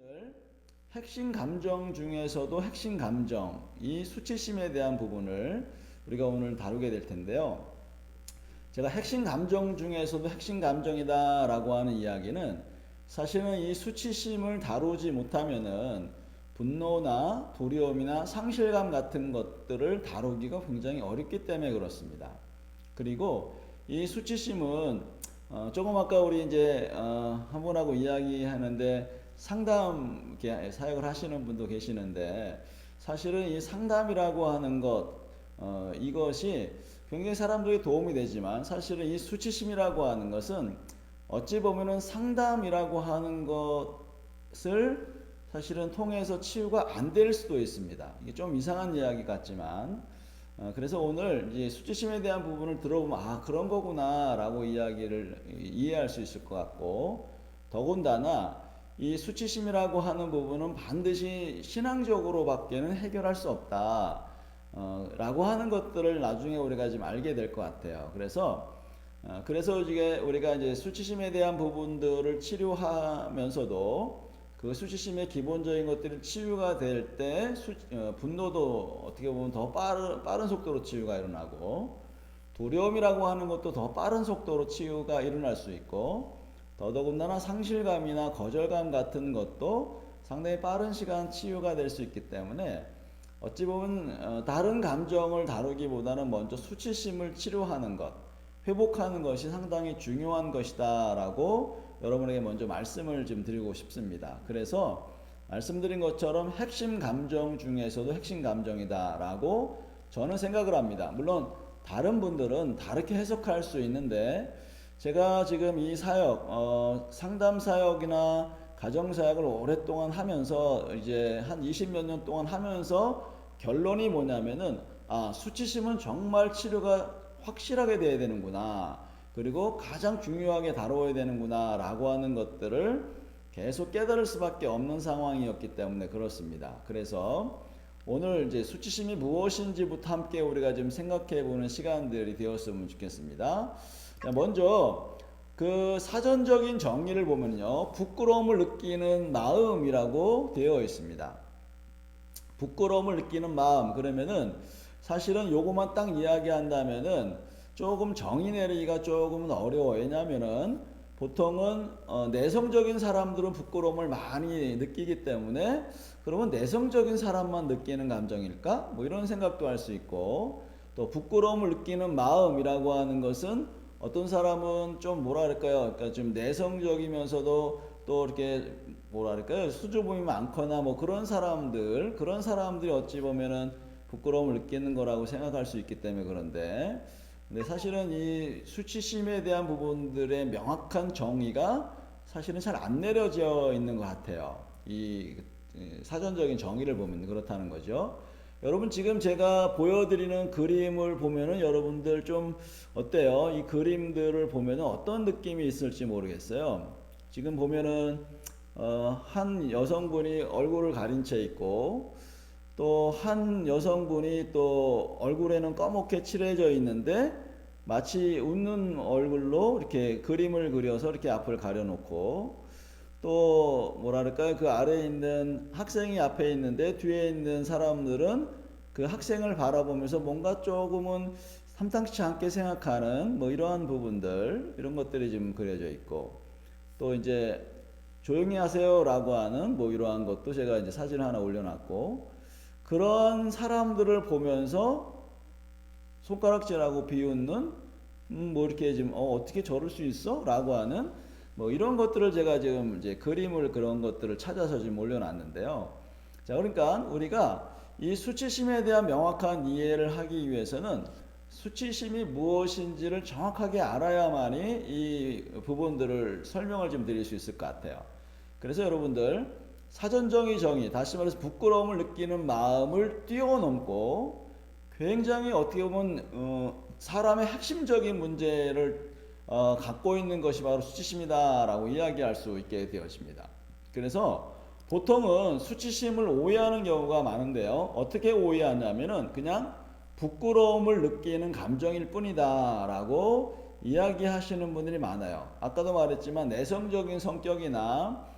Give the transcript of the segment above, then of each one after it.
오늘 핵심 감정 중에서도 핵심 감정, 이 수치심에 대한 부분을 우리가 오늘 다루게 될 텐데요. 제가 핵심 감정 중에서도 핵심 감정이다 라고 하는 이야기는 사실은 이 수치심을 다루지 못하면은 분노나 두려움이나 상실감 같은 것들을 다루기가 굉장히 어렵기 때문에 그렇습니다. 그리고 이 수치심은 조금 아까 우리 이제 한 분하고 이야기하는데 상담 사역을 하시는 분도 계시는데 사실은 이 상담이라고 하는 것 이것이 굉장히 사람들에게 도움이 되지만 사실은 이 수치심이라고 하는 것은 어찌 보면은 상담이라고 하는 것을 사실은 통해서 치유가 안 될 수도 있습니다. 이게 좀 이상한 이야기 같지만 그래서 오늘 이제 수치심에 대한 부분을 들어보면 아 그런 거구나라고 이야기를 이해할 수 있을 것 같고 더군다나 이 수치심이라고 하는 부분은 반드시 신앙적으로밖에는 해결할 수 없다 라고 하는 것들을 나중에 우리가 좀 알게 될 것 같아요. 그래서 이게 우리가 이제 수치심에 대한 부분들을 치료하면서도 그 수치심의 기본적인 것들이 치유가 될 때 분노도 어떻게 보면 더 빠른 속도로 치유가 일어나고 두려움이라고 하는 것도 더 빠른 속도로 치유가 일어날 수 있고 더더군다나 상실감이나 거절감 같은 것도 상당히 빠른 시간 치유가 될 수 있기 때문에 어찌 보면 다른 감정을 다루기보다는 먼저 수치심을 치료하는 것, 회복하는 것이 상당히 중요한 것이다 라고 여러분에게 먼저 말씀을 좀 드리고 싶습니다. 그래서 말씀드린 것처럼 핵심 감정 중에서도 핵심 감정이다 라고 저는 생각을 합니다. 물론 다른 분들은 다르게 해석할 수 있는데 제가 지금 이 사역, 상담 사역이나 가정 사역을 오랫동안 하면서 이제 한 20몇 년 동안 하면서 결론이 뭐냐면은 수치심은 정말 치료가 확실하게 돼야 되는구나. 그리고 가장 중요하게 다뤄야 되는구나 라고 하는 것들을 계속 깨달을 수밖에 없는 상황이었기 때문에 그렇습니다. 그래서 오늘 이제 수치심이 무엇인지부터 함께 우리가 좀 생각해 보는 시간들이 되었으면 좋겠습니다. 먼저 그 사전적인 정의를 보면요. 부끄러움을 느끼는 마음이라고 되어 있습니다. 부끄러움을 느끼는 마음 그러면은 사실은 요거만 딱 이야기한다면은 조금 정의 내리기가 조금은 어려워요. 왜냐면은 보통은 내성적인 사람들은 부끄러움을 많이 느끼기 때문에 그러면 내성적인 사람만 느끼는 감정일까? 뭐 이런 생각도 할 수 있고 또 부끄러움을 느끼는 마음이라고 하는 것은 어떤 사람은 좀 뭐랄까요? 그러니까 좀 내성적이면서도 또 이렇게 뭐랄까요? 수줍음이 많거나 뭐 그런 사람들이 어찌 보면은 부끄러움을 느끼는 거라고 생각할 수 있기 때문에 그런데 근데 사실은 이 수치심에 대한 부분들의 명확한 정의가 사실은 잘 안 내려져 있는 것 같아요. 이 사전적인 정의를 보면 그렇다는 거죠. 여러분 지금 제가 보여드리는 그림을 보면은 여러분들 좀 어때요? 이 그림들을 보면은 어떤 느낌이 있을지 모르겠어요. 지금 보면은 한 여성분이 얼굴을 가린 채 있고 또 한 여성분이 또 얼굴에는 검게 칠해져 있는데 마치 웃는 얼굴로 이렇게 그림을 그려서 이렇게 앞을 가려놓고 또 뭐랄까요 그 아래에 있는 학생이 앞에 있는데 뒤에 있는 사람들은 그 학생을 바라보면서 뭔가 조금은 탐탁치 않게 생각하는 뭐 이러한 부분들 이런 것들이 지금 그려져 있고 또 이제 조용히 하세요 라고 하는 뭐 이러한 것도 제가 이제 사진 하나 올려놨고 그런 사람들을 보면서 손가락질하고 비웃는 뭐 이렇게 지금 어떻게 저럴 수 있어? 라고 하는 뭐 이런 것들을 제가 지금 이제 그림을 그런 것들을 찾아서 지금 올려놨는데요. 자, 그러니까 우리가 이 수치심에 대한 명확한 이해를 하기 위해서는 수치심이 무엇인지를 정확하게 알아야만이 이 부분들을 설명을 좀 드릴 수 있을 것 같아요. 그래서 여러분들 사전정의 정의, 다시 말해서 부끄러움을 느끼는 마음을 뛰어넘고 굉장히 어떻게 보면 사람의 핵심적인 문제를 갖고 있는 것이 바로 수치심이다라고 이야기할 수 있게 되었습니다. 그래서 보통은 수치심을 오해하는 경우가 많은데요. 어떻게 오해하냐면은 그냥 부끄러움을 느끼는 감정일 뿐이다라고 이야기하시는 분들이 많아요. 아까도 말했지만 내성적인 성격이나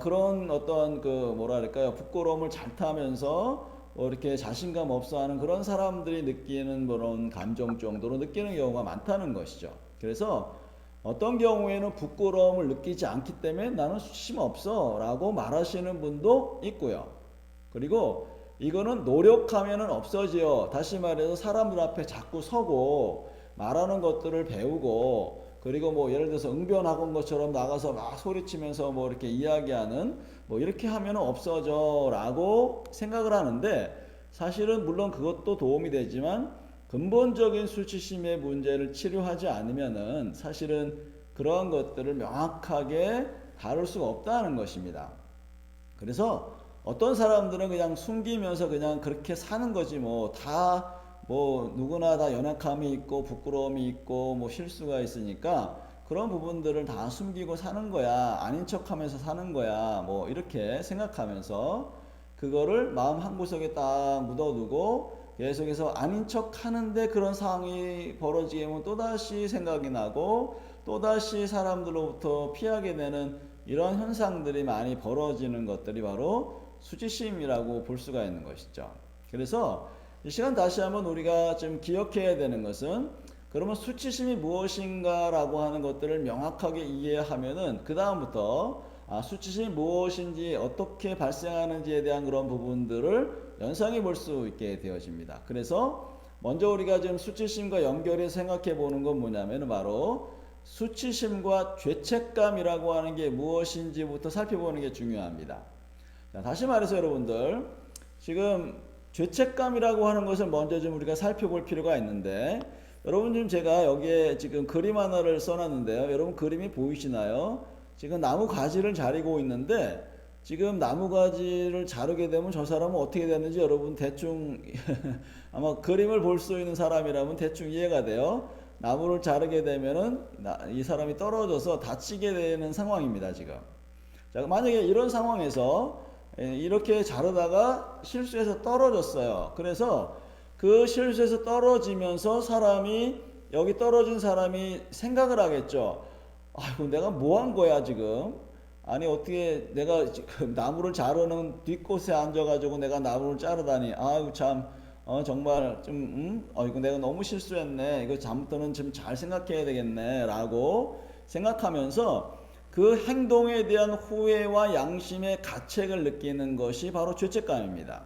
그런 어떤 그 뭐랄까요, 부끄러움을 잘 타면서 뭐 이렇게 자신감 없어하는 그런 사람들이 느끼는 그런 감정 정도로 느끼는 경우가 많다는 것이죠. 그래서 어떤 경우에는 부끄러움을 느끼지 않기 때문에 나는 수치심 없어 라고 말하시는 분도 있고요. 그리고 이거는 노력하면은 없어지요. 다시 말해서 사람들 앞에 자꾸 서고 말하는 것들을 배우고, 그리고 뭐 예를 들어서 응변학원 것처럼 나가서 막 소리치면서 뭐 이렇게 이야기하는, 뭐 이렇게 하면 없어져 라고 생각을 하는데, 사실은 물론 그것도 도움이 되지만 근본적인 수치심의 문제를 치료하지 않으면은 사실은 그러한 것들을 명확하게 다룰 수가 없다는 것입니다. 그래서 어떤 사람들은 그냥 숨기면서 그냥 그렇게 사는 거지, 뭐 누구나 다 연약함이 있고 부끄러움이 있고 뭐 실수가 있으니까 그런 부분들을 다 숨기고 사는 거야, 아닌 척하면서 사는 거야, 뭐 이렇게 생각하면서 그거를 마음 한구석에 딱 묻어두고 계속해서 아닌 척 하는데, 그런 상황이 벌어지게 되면 또다시 생각이 나고 또다시 사람들로부터 피하게 되는 이런 현상들이 많이 벌어지는 것들이 바로 수치심이라고 볼 수가 있는 것이죠. 그래서 이 시간 다시 한번 우리가 좀 기억해야 되는 것은, 그러면 수치심이 무엇인가라고 하는 것들을 명확하게 이해하면은 그 다음부터 수치심이 무엇인지, 어떻게 발생하는지에 대한 그런 부분들을 연상해 볼 수 있게 되어집니다. 그래서 먼저 우리가 지금 수치심과 연결해서 생각해 보는 건 뭐냐면, 바로 수치심과 죄책감이라고 하는 게 무엇인지부터 살펴보는 게 중요합니다. 자, 다시 말해서 여러분들, 지금 죄책감이라고 하는 것을 먼저 좀 우리가 살펴볼 필요가 있는데, 여러분 지금 제가 여기에 지금 그림 하나를 써놨는데요. 여러분 그림이 보이시나요? 지금 나무 가지를 자르고 있는데, 지금 나무 가지를 자르게 되면 저 사람은 어떻게 되는지 여러분 대충 아마 그림을 볼 수 있는 사람이라면 대충 이해가 돼요. 나무를 자르게 되면은 이 사람이 떨어져서 다치게 되는 상황입니다, 지금. 자, 만약에 이런 상황에서 이렇게 자르다가 실수해서 떨어졌어요. 그래서 그 실수해서 떨어지면서 여기 떨어진 사람이 생각을 하겠죠. 아이고, 내가 뭐 한 거야, 지금? 아니, 어떻게 내가 나무를 자르는 뒷곳에 앉아가지고 내가 나무를 자르다니. 아이고, 참. 정말 좀, 이거 내가 너무 실수했네. 이거 다음부터는 좀 잘 생각해야 되겠네. 라고 생각하면서 그 행동에 대한 후회와 양심의 가책을 느끼는 것이 바로 죄책감입니다.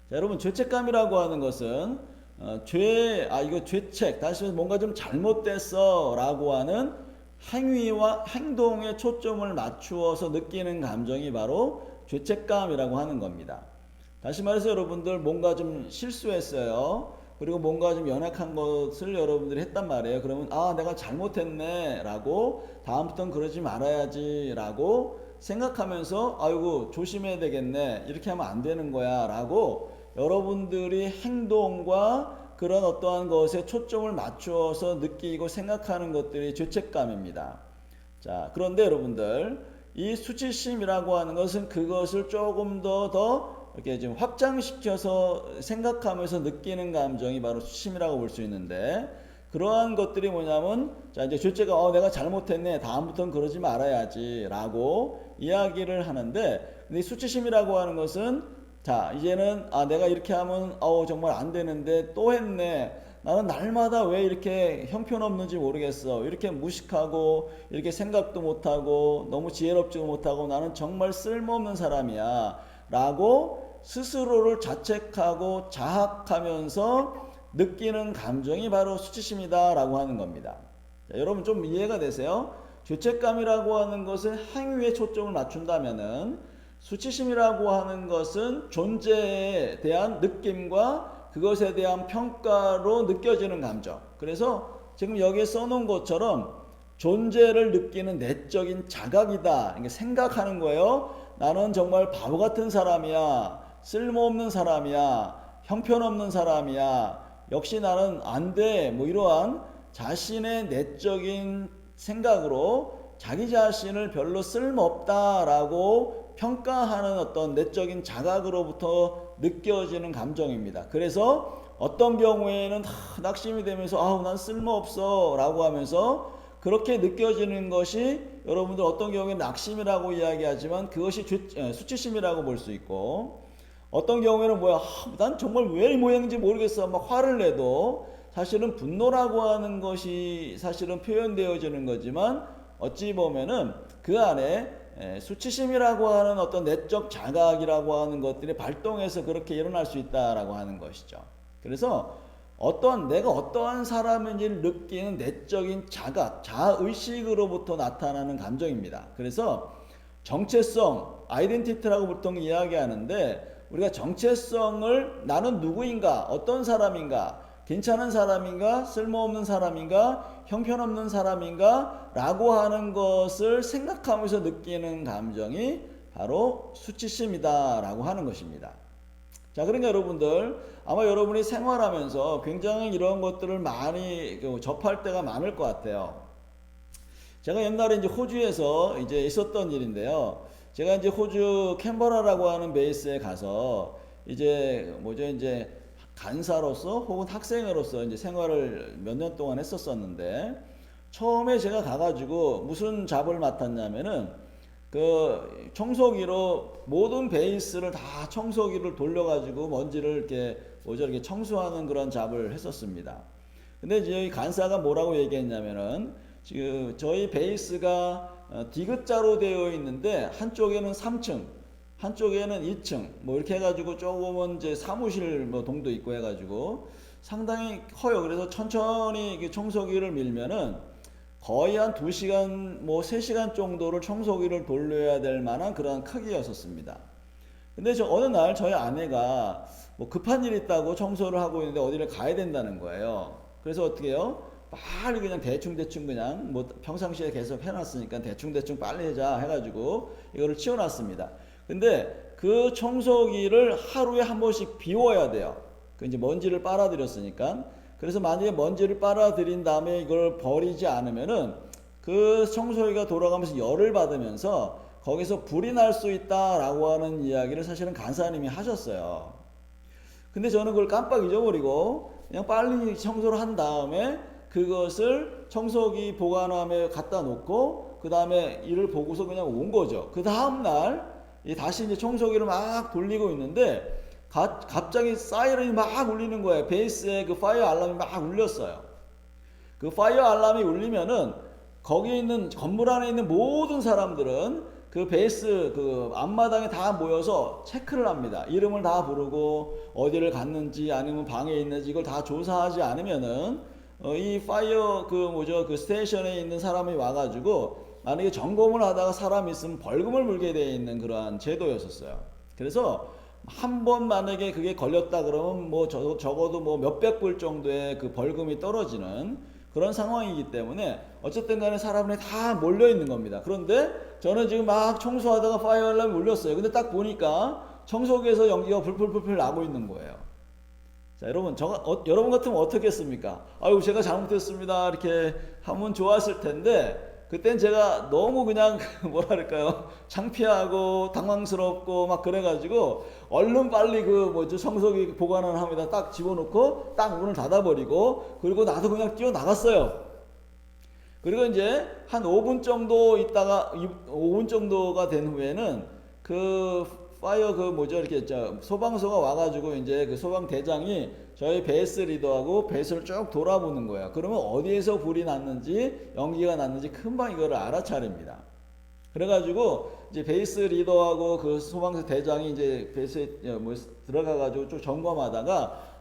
자, 여러분, 죄책감이라고 하는 것은, 이거 죄책, 다시 말해서 뭔가 좀 잘못됐어. 라고 하는 행위와 행동에 초점을 맞추어서 느끼는 감정이 바로 죄책감이라고 하는 겁니다. 다시 말해서 여러분들 뭔가 좀 실수했어요. 그리고 뭔가 좀 연약한 것을 여러분들이 했단 말이에요. 그러면 내가 잘못했네 라고, 다음부터는 그러지 말아야지 라고 생각하면서 아이고, 조심해야 되겠네, 이렇게 하면 안 되는 거야 라고 여러분들이 행동과 그런 어떠한 것에 초점을 맞추어서 느끼고 생각하는 것들이 죄책감입니다. 자, 그런데 여러분들, 이 수치심이라고 하는 것은 그것을 조금 더 이렇게 좀 확장시켜서 생각하면서 느끼는 감정이 바로 수치심이라고 볼 수 있는데, 그러한 것들이 뭐냐면, 자, 이제 죄책감, 내가 잘못했네, 다음부터는 그러지 말아야지 라고 이야기를 하는데, 근데 수치심이라고 하는 것은, 자, 이제는 내가 이렇게 하면 정말 안 되는데 또 했네, 나는 날마다 왜 이렇게 형편없는지 모르겠어, 이렇게 무식하고 이렇게 생각도 못하고 너무 지혜롭지도 못하고 나는 정말 쓸모없는 사람이야 라고 스스로를 자책하고 자학하면서 느끼는 감정이 바로 수치심이다 라고 하는 겁니다. 자, 여러분 좀 이해가 되세요? 죄책감이라고 하는 것은 행위에 초점을 맞춘다면은, 수치심이라고 하는 것은 존재에 대한 느낌과 그것에 대한 평가로 느껴지는 감정. 그래서 지금 여기에 써놓은 것처럼 존재를 느끼는 내적인 자각이다, 이게 생각하는 거예요. 나는 정말 바보 같은 사람이야, 쓸모없는 사람이야, 형편없는 사람이야, 역시 나는 안 돼, 뭐 이러한 자신의 내적인 생각으로 자기 자신을 별로 쓸모없다라고 평가하는 어떤 내적인 자각으로부터 느껴지는 감정입니다. 그래서 어떤 경우에는 낙심이 되면서 난 쓸모없어 라고 하면서 그렇게 느껴지는 것이 여러분들 어떤 경우에는 낙심이라고 이야기하지만 그것이 수치심이라고 볼 수 있고, 어떤 경우에는 뭐야, 난 정말 왜 이 모양인지 모르겠어 막 화를 내도 사실은 분노라고 하는 것이 사실은 표현되어지는 거지만, 어찌 보면은 그 안에 수치심이라고 하는 어떤 내적 자각이라고 하는 것들이 발동해서 그렇게 일어날 수 있다라고 하는 것이죠. 그래서 내가 어떠한 사람인지를 느끼는 내적인 자각, 자의식으로부터 나타나는 감정입니다. 그래서 정체성, 아이덴티티라고 보통 이야기하는데, 우리가 정체성을 나는 누구인가, 어떤 사람인가, 괜찮은 사람인가, 쓸모없는 사람인가, 형편없는 사람인가 라고 하는 것을 생각하면서 느끼는 감정이 바로 수치심이다 라고 하는 것입니다. 자, 그러니까 여러분들 아마 여러분이 생활하면서 굉장히 이런 것들을 많이 접할 때가 많을 것 같아요. 제가 옛날에 이제 호주에서 이제 있었던 일인데요. 제가 이제 호주 캔버라라고 하는 베이스에 가서 이제 간사로서 혹은 학생으로서 이제 생활을 몇 년 동안 했었었는데, 처음에 제가 가가지고 무슨 잡을 맡았냐면은 그 청소기로 모든 베이스를 다 청소기를 돌려가지고 먼지를 이렇게 청소하는 그런 잡을 했었습니다. 근데 이제 간사가 뭐라고 얘기했냐면은, 지금 저희 베이스가 디귿자로 되어 있는데 한쪽에는 3층, 한쪽에는 2층 뭐 이렇게 해가지고 조금은 이제 사무실 뭐 동도 있고 해가지고 상당히 커요. 그래서 천천히 청소기를 밀면은 거의 한 2시간 뭐 3시간 정도를 청소기를 돌려야 될 만한 그런 크기였었습니다. 근데 어느 날 저희 아내가 뭐 급한 일 있다고 청소를 하고 있는데 어디를 가야 된다는 거예요. 그래서 어떻게 해요? 빨리 그냥 대충 그냥 뭐 평상시에 계속 해놨으니까 대충 빨리 하자 해가지고 이거를 치워놨습니다. 근데 그 청소기를 하루에 한 번씩 비워야 돼요. 그 이제 먼지를 빨아들였으니까. 그래서 만약에 먼지를 빨아들인 다음에 이걸 버리지 않으면은 그 청소기가 돌아가면서 열을 받으면서 거기서 불이 날 수 있다라고 하는 이야기를 사실은 간사님이 하셨어요. 근데 저는 그걸 깜빡 잊어버리고 그냥 빨리 청소를 한 다음에 그것을 청소기 보관함에 갖다 놓고 그 다음에 이를 보고서 그냥 온 거죠. 그 다음날 다시 이제 청소기를 막 돌리고 있는데 갑자기 사이렌이 막 울리는 거예요. 베이스에 그 파이어 알람이 막 울렸어요. 그 파이어 알람이 울리면은 거기 있는 건물 안에 있는 모든 사람들은 그 베이스 그 앞마당에 다 모여서 체크를 합니다. 이름을 다 부르고 어디를 갔는지 아니면 방에 있는지 이걸 다 조사하지 않으면은 이 파이어 그 스테이션에 있는 사람이 와가지고 만약에 점검을 하다가 사람이 있으면 벌금을 물게 되어 있는 그러한 제도였었어요. 그래서 한 번 만약에 그게 걸렸다 그러면 뭐 적어도 뭐 몇백 불 정도의 그 벌금이 떨어지는 그런 상황이기 때문에 어쨌든 간에 사람들이 다 몰려 있는 겁니다. 그런데 저는 지금 막 청소하다가 파이어 알람이 울렸어요. 근데 딱 보니까 청소기에서 연기가 불풀 나고 있는 거예요. 자, 여러분, 여러분 같으면 어떻게 했습니까? 아유, 제가 잘못했습니다. 이렇게 하면 좋았을 텐데, 그땐 제가 너무 그냥 뭐랄까요, 창피하고 당황스럽고 막 그래가지고 얼른 빨리 청소기 보관을 합니다. 딱 집어넣고 딱 문을 닫아버리고 그리고 나도 그냥 뛰어나갔어요. 그리고 이제 한 5분 정도 있다가 5분 정도가 된 후에는 그 파이어 이렇게 소방서가 와가지고 이제 그 소방대장이 저희 베이스 리더하고 베이스를 쭉 돌아보는 거예요. 그러면 어디에서 불이 났는지 연기가 났는지 금방 이거를 알아차립니다. 그래가지고 이제 베이스 리더하고 그 소방서 대장이 이제 베이스에 들어가가지고 쭉 점검하다가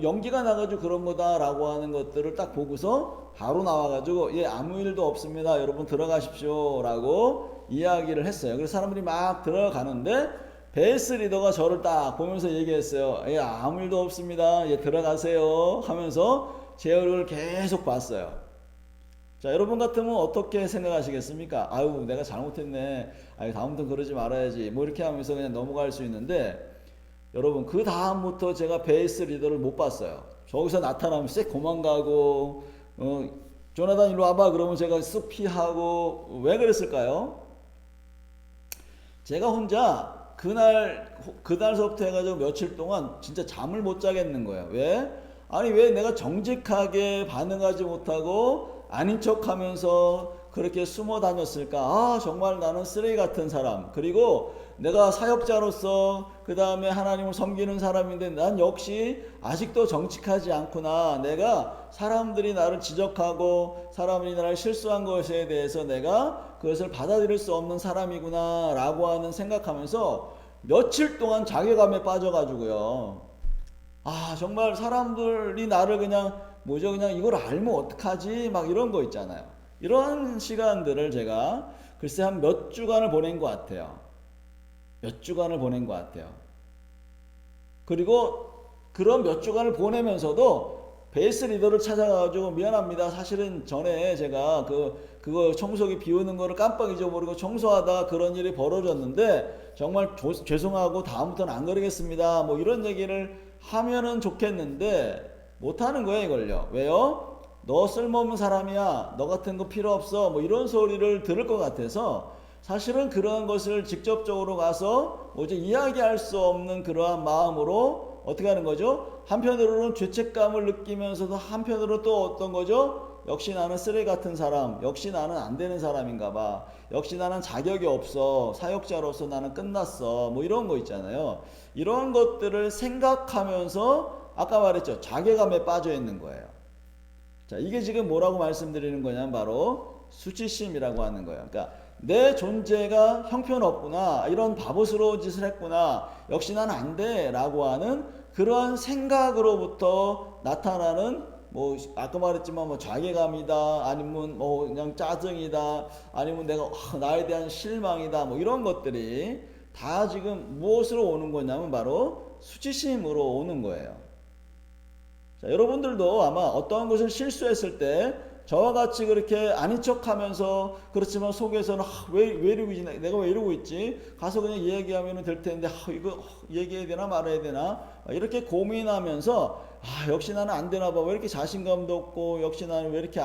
연기가 나가지고 그런 거다라고 하는 것들을 딱 보고서 바로 나와가지고 아무 일도 없습니다. 여러분 들어가십시오라고 이야기를 했어요. 그래서 사람들이 막 들어가는데 베이스 리더가 저를 딱 보면서 얘기했어요. 아무 일도 없습니다. 들어가세요 하면서 제 얼굴을 계속 봤어요. 자, 여러분 같으면 어떻게 생각하시겠습니까? 아유, 내가 잘못했네. 아유, 다음부터는 그러지 말아야지. 뭐 이렇게 하면서 그냥 넘어갈 수 있는데, 여러분 그 다음부터 제가 베이스 리더를 못 봤어요. 저기서 나타나면 씩 도망가고 조나단 일로 와봐 그러면 제가 쓱 피하고. 왜 그랬을까요? 제가 혼자 그날서부터 해가지고 며칠 동안 진짜 잠을 못 자겠는 거예요. 왜? 아니, 왜 내가 정직하게 반응하지 못하고 아닌 척하면서 그렇게 숨어 다녔을까? 아, 정말 나는 쓰레기 같은 사람. 그리고 내가 사역자로서 그 다음에 하나님을 섬기는 사람인데 난 역시 아직도 정직하지 않구나. 내가 사람들이 나를 지적하고 사람들이 나를 실수한 것에 대해서 내가 그것을 받아들일 수 없는 사람이구나 라고 하는 생각하면서 며칠 동안 자괴감에 빠져가지고요. 아, 정말 사람들이 나를 그냥 뭐죠? 그냥 이걸 알면 어떡하지? 막 이런 거 있잖아요. 이런 시간들을 제가 글쎄 한 몇 주간을 보낸 것 같아요. 몇 주간을 보낸 것 같아요. 그리고 그런 몇 주간을 보내면서도 베이스 리더를 찾아가지고 미안합니다. 사실은 전에 제가 그거 청소기 비우는 거를 깜빡 잊어버리고 청소하다 그런 일이 벌어졌는데 정말 죄송하고 다음부터는 안 그러겠습니다. 뭐 이런 얘기를 하면은 좋겠는데 못하는 거예요, 이걸요. 왜요? 너 쓸모없는 사람이야. 너 같은 거 필요 없어. 뭐 이런 소리를 들을 것 같아서 사실은 그러한 것을 직접적으로 가서 뭐지 이야기할 수 없는 그러한 마음으로 어떻게 하는 거죠? 한편으로는 죄책감을 느끼면서도 한편으로 또 어떤 거죠? 역시 나는 쓰레기 같은 사람, 역시 나는 안 되는 사람인가 봐. 역시 나는 자격이 없어. 사역자로서 나는 끝났어. 뭐 이런 거 있잖아요. 이런 것들을 생각하면서 아까 말했죠. 자괴감에 빠져 있는 거예요. 자, 이게 지금 뭐라고 말씀드리는 거냐면 바로 수치심이라고 하는 거예요. 그러니까 내 존재가 형편없구나, 이런 바보스러운 짓을 했구나, 역시 난 안 돼 라고 하는 그러한 생각으로부터 나타나는 뭐 아까 말했지만 뭐 자괴감이다, 아니면 뭐 그냥 짜증이다, 아니면 내가 나에 대한 실망이다, 뭐 이런 것들이 다 지금 무엇으로 오는 거냐면 바로 수치심으로 오는 거예요. 자, 여러분들도 아마 어떠한 것을 실수했을 때 저와 같이 그렇게 아닌 척하면서 그렇지만 속에서는 왜 이러고 있지? 내가 왜 이러고 있지? 가서 그냥 얘기하면 될 텐데 이거 얘기해야 되나 말아야 되나? 이렇게 고민하면서 역시 나는 안 되나 봐. 왜 이렇게 자신감도 없고 역시 나는 왜 이렇게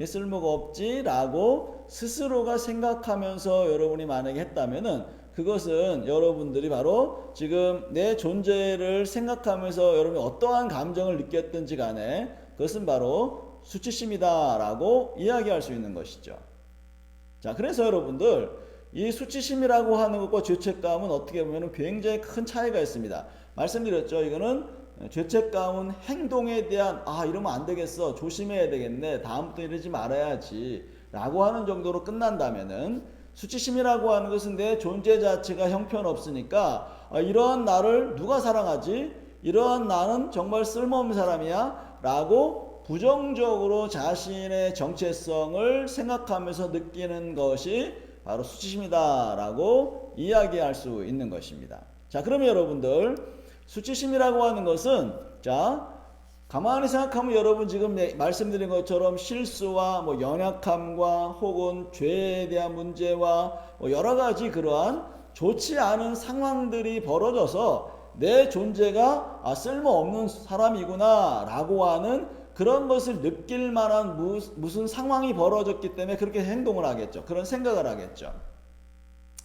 쓸모가 없지? 라고 스스로가 생각하면서 여러분이 만약에 했다면은 그것은 여러분들이 바로 지금 내 존재를 생각하면서 여러분이 어떠한 감정을 느꼈든지 간에 그것은 바로 수치심이다 라고 이야기할 수 있는 것이죠. 자, 그래서 여러분들 이 수치심이라고 하는 것과 죄책감은 어떻게 보면 굉장히 큰 차이가 있습니다. 말씀드렸죠. 이거는 죄책감은 행동에 대한 이러면 안 되겠어, 조심해야 되겠네, 다음부터 이러지 말아야지 라고 하는 정도로 끝난다면은 수치심이라고 하는 것은 내 존재 자체가 형편없으니까 이러한 나를 누가 사랑하지? 이러한 나는 정말 쓸모없는 사람이야 라고 부정적으로 자신의 정체성을 생각하면서 느끼는 것이 바로 수치심이다 라고 이야기할 수 있는 것입니다. 자, 그러면 여러분들 수치심이라고 하는 것은 자, 가만히 생각하면 여러분 지금 말씀드린 것처럼 실수와 뭐 연약함과 혹은 죄에 대한 문제와 뭐 여러 가지 그러한 좋지 않은 상황들이 벌어져서 내 존재가 쓸모없는 사람이구나 라고 하는 그런 것을 느낄 만한 무슨 상황이 벌어졌기 때문에 그렇게 행동을 하겠죠. 그런 생각을 하겠죠.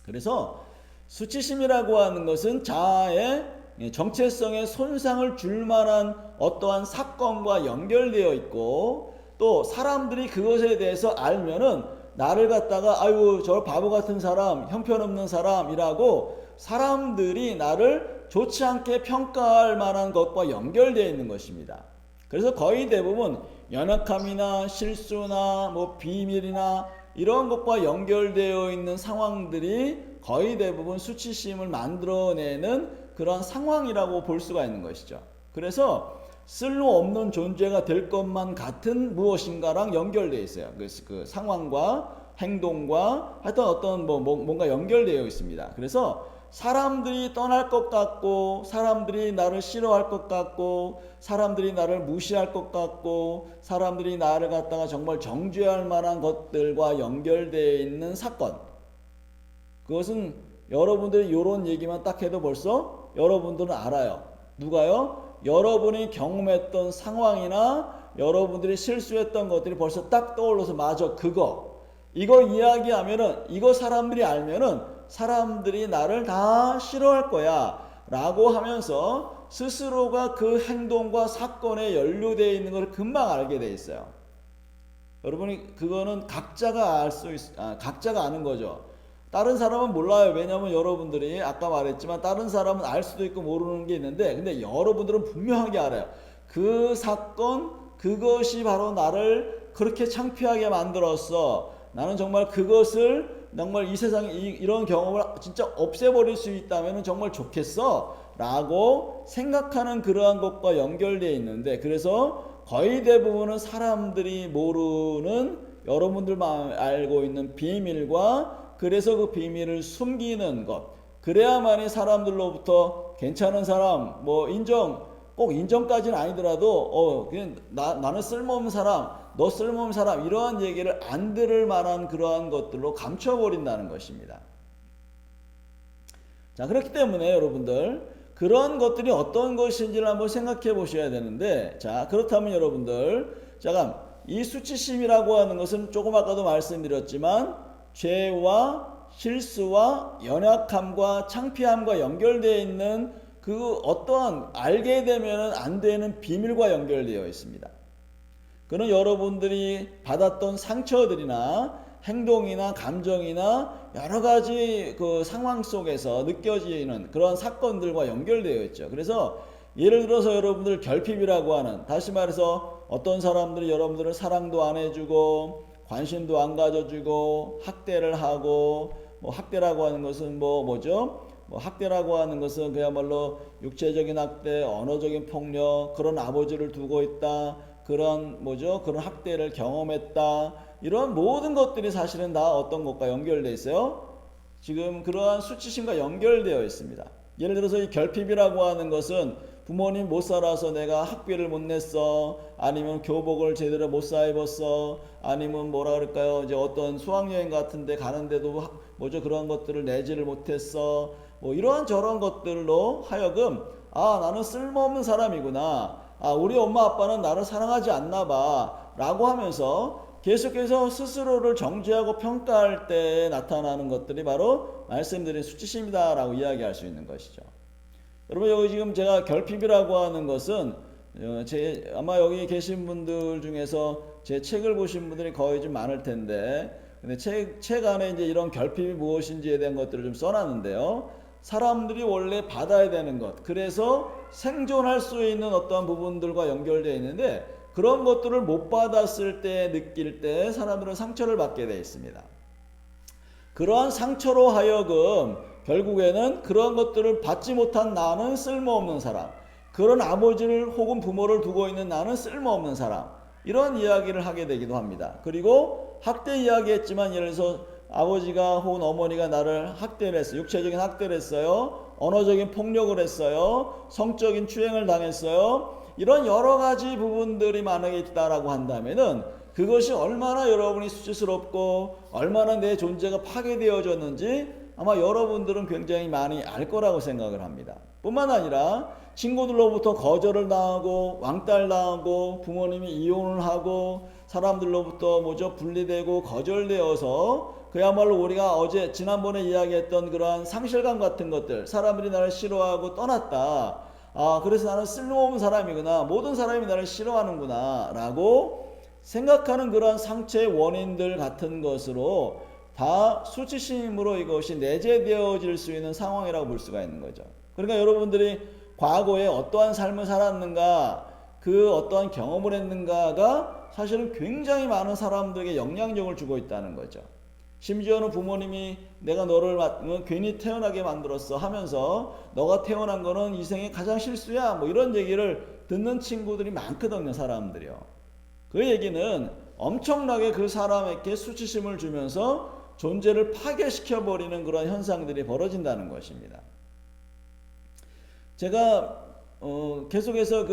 그래서 수치심이라고 하는 것은 자아의 정체성에 손상을 줄 만한 어떠한 사건과 연결되어 있고 또 사람들이 그것에 대해서 알면은 나를 갖다가 아유 저 바보 같은 사람, 형편없는 사람이라고 사람들이 나를 좋지 않게 평가할 만한 것과 연결되어 있는 것입니다. 그래서 거의 대부분 연약함이나 실수나 뭐 비밀이나 이런 것과 연결되어 있는 상황들이 거의 대부분 수치심을 만들어내는 그런 상황이라고 볼 수가 있는 것이죠. 그래서 쓸모없는 존재가 될 것만 같은 무엇인가랑 연결되어 있어요. 그 상황과 행동과 하여튼 어떤 뭔가 연결되어 있습니다. 그래서 사람들이 떠날 것 같고 사람들이 나를 싫어할 것 같고 사람들이 나를 무시할 것 같고 사람들이 나를 갖다가 정말 정죄할 만한 것들과 연결되어 있는 사건, 그것은 여러분들이 이런 얘기만 딱 해도 벌써 여러분들은 알아요. 누가요? 여러분이 경험했던 상황이나 여러분들이 실수했던 것들이 벌써 딱 떠올라서 맞아 이거 이야기하면은 이거 사람들이 알면은 사람들이 나를 다 싫어할 거야 라고 하면서 스스로가 그 행동과 사건에 연루되어 있는 것을 금방 알게 돼 있어요. 여러분이 그거는 각자가 각자가 아는 거죠. 다른 사람은 몰라요. 왜냐하면 여러분들이 아까 말했지만 다른 사람은 알 수도 있고 모르는 게 있는데, 근데 여러분들은 분명하게 알아요. 그 사건, 그것이 바로 나를 그렇게 창피하게 만들었어. 나는 정말 그것을 정말 이 세상에 이런 경험을 진짜 없애버릴 수 있다면 정말 좋겠어 라고 생각하는 그러한 것과 연결되어 있는데, 그래서 거의 대부분은 사람들이 모르는 여러분들만 알고 있는 비밀과, 그래서 그 비밀을 숨기는 것, 그래야만이 사람들로부터 괜찮은 사람, 뭐 꼭 인정까지는 아니더라도 그냥 나는 쓸모없는 사람, 너 쓸모없는 사람, 이러한 얘기를 안 들을 만한 그러한 것들로 감춰버린다는 것입니다. 자, 그렇기 때문에 여러분들 그런 것들이 어떤 것인지를 한번 생각해 보셔야 되는데, 자, 그렇다면 여러분들, 잠깐, 이 수치심이라고 하는 것은 조금 아까도 말씀드렸지만 죄와 실수와 연약함과 창피함과 연결되어 있는 그 어떠한 알게 되면 안 되는 비밀과 연결되어 있습니다. 그는 여러분들이 받았던 상처들이나 행동이나 감정이나 여러 가지 그 상황 속에서 느껴지는 그런 사건들과 연결되어 있죠. 그래서 예를 들어서 여러분들 결핍이라고 하는, 다시 말해서 어떤 사람들이 여러분들을 사랑도 안 해주고 관심도 안 가져주고 학대를 하고, 뭐 학대라고 하는 것은 뭐죠? 학대라고 하는 것은 그야말로 육체적인 학대, 언어적인 폭력, 그런 아버지를 두고 있다, 그런 그런 학대를 경험했다, 이런 모든 것들이 사실은 다 어떤 것과 연결되어 있어요? 지금 그러한 수치심과 연결되어 있습니다. 예를 들어서 이 결핍이라고 하는 것은 부모님 못 살아서 내가 학비를 못 냈어, 아니면 교복을 제대로 못 사 입었어, 아니면 뭐라 그럴까요, 이제 어떤 수학여행 같은데 가는데도 그런 것들을 내지를 못했어, 이러한 저런 것들로 하여금 나는 쓸모없는 사람이구나, 우리 엄마 아빠는 나를 사랑하지 않나 봐 라고 하면서 계속해서 스스로를 정죄하고 평가할 때 나타나는 것들이 바로 말씀드린 수치심이다 라고 이야기할 수 있는 것이죠. 여러분, 여기 지금 제가 결핍이라고 하는 것은 아마 여기 계신 분들 중에서 제 책을 보신 분들이 거의 좀 많을 텐데, 근데 책 안에 이제 이런 결핍이 무엇인지에 대한 것들을 좀 써놨는데요. 사람들이 원래 받아야 되는 것, 그래서 생존할 수 있는 어떠한 부분들과 연결되어 있는데, 그런 것들을 못 받았을 때, 느낄 때 사람들은 상처를 받게 되어 있습니다. 그러한 상처로 하여금 결국에는 그런 것들을 받지 못한 나는 쓸모없는 사람, 그런 아버지를 혹은 부모를 두고 있는 나는 쓸모없는 사람, 이런 이야기를 하게 되기도 합니다. 그리고 학대 이야기했지만, 예를 들어서 아버지가 혹은 어머니가 나를 학대를 했어요. 육체적인 학대를 했어요. 언어적인 폭력을 했어요. 성적인 추행을 당했어요. 이런 여러 가지 부분들이 만약에 있다라고 한다면은 그것이 얼마나 여러분이 수치스럽고 얼마나 내 존재가 파괴되어졌는지 아마 여러분들은 굉장히 많이 알 거라고 생각을 합니다. 뿐만 아니라 친구들로부터 거절을 당하고 왕따를 당하고 부모님이 이혼을 하고 사람들로부터 분리되고 거절되어서 그야말로 우리가 지난번에 이야기했던 그러한 상실감 같은 것들, 사람들이 나를 싫어하고 떠났다, 그래서 나는 쓸모없는 사람이구나, 모든 사람이 나를 싫어하는구나 라고 생각하는 그러한 상처의 원인들 같은 것으로 다 수치심으로 이것이 내재되어질 수 있는 상황이라고 볼 수가 있는 거죠. 그러니까 여러분들이 과거에 어떠한 삶을 살았는가, 그 어떠한 경험을 했는가가 사실은 굉장히 많은 사람들에게 영향력을 주고 있다는 거죠. 심지어는 부모님이 내가 너를 괜히 태어나게 만들었어 하면서 너가 태어난 거는 이 생의 가장 실수야, 이런 얘기를 듣는 친구들이 많거든요, 사람들이요. 그 얘기는 엄청나게 그 사람에게 수치심을 주면서 존재를 파괴시켜버리는 그런 현상들이 벌어진다는 것입니다. 제가 계속해서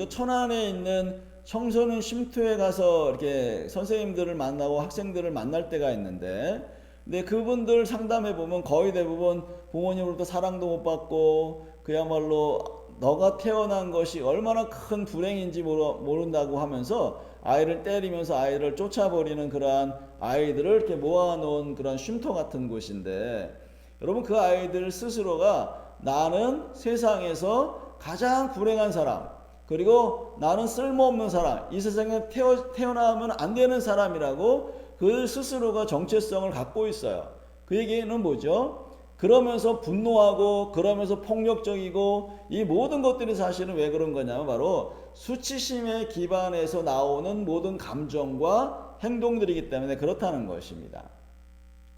천안에 있는 청소년 쉼터에 가서 이렇게 선생님들을 만나고 학생들을 만날 때가 있는데, 근데 그분들 상담해 보면 거의 대부분 부모님으로부터 사랑도 못 받고 그야말로 너가 태어난 것이 얼마나 큰 불행인지 모른다고 하면서 아이를 때리면서 아이를 쫓아버리는 그러한 아이들을 이렇게 모아놓은 그런 쉼터 같은 곳인데, 여러분, 그 아이들 스스로가 나는 세상에서 가장 불행한 사람, 그리고 나는 쓸모없는 사람, 이 세상에 태어나면 안 되는 사람이라고 그 스스로가 정체성을 갖고 있어요. 그 얘기는 뭐죠? 그러면서 분노하고 그러면서 폭력적이고 이 모든 것들이 사실은 왜 그런 거냐면 바로 수치심에 기반해서 나오는 모든 감정과 행동들이기 때문에 그렇다는 것입니다.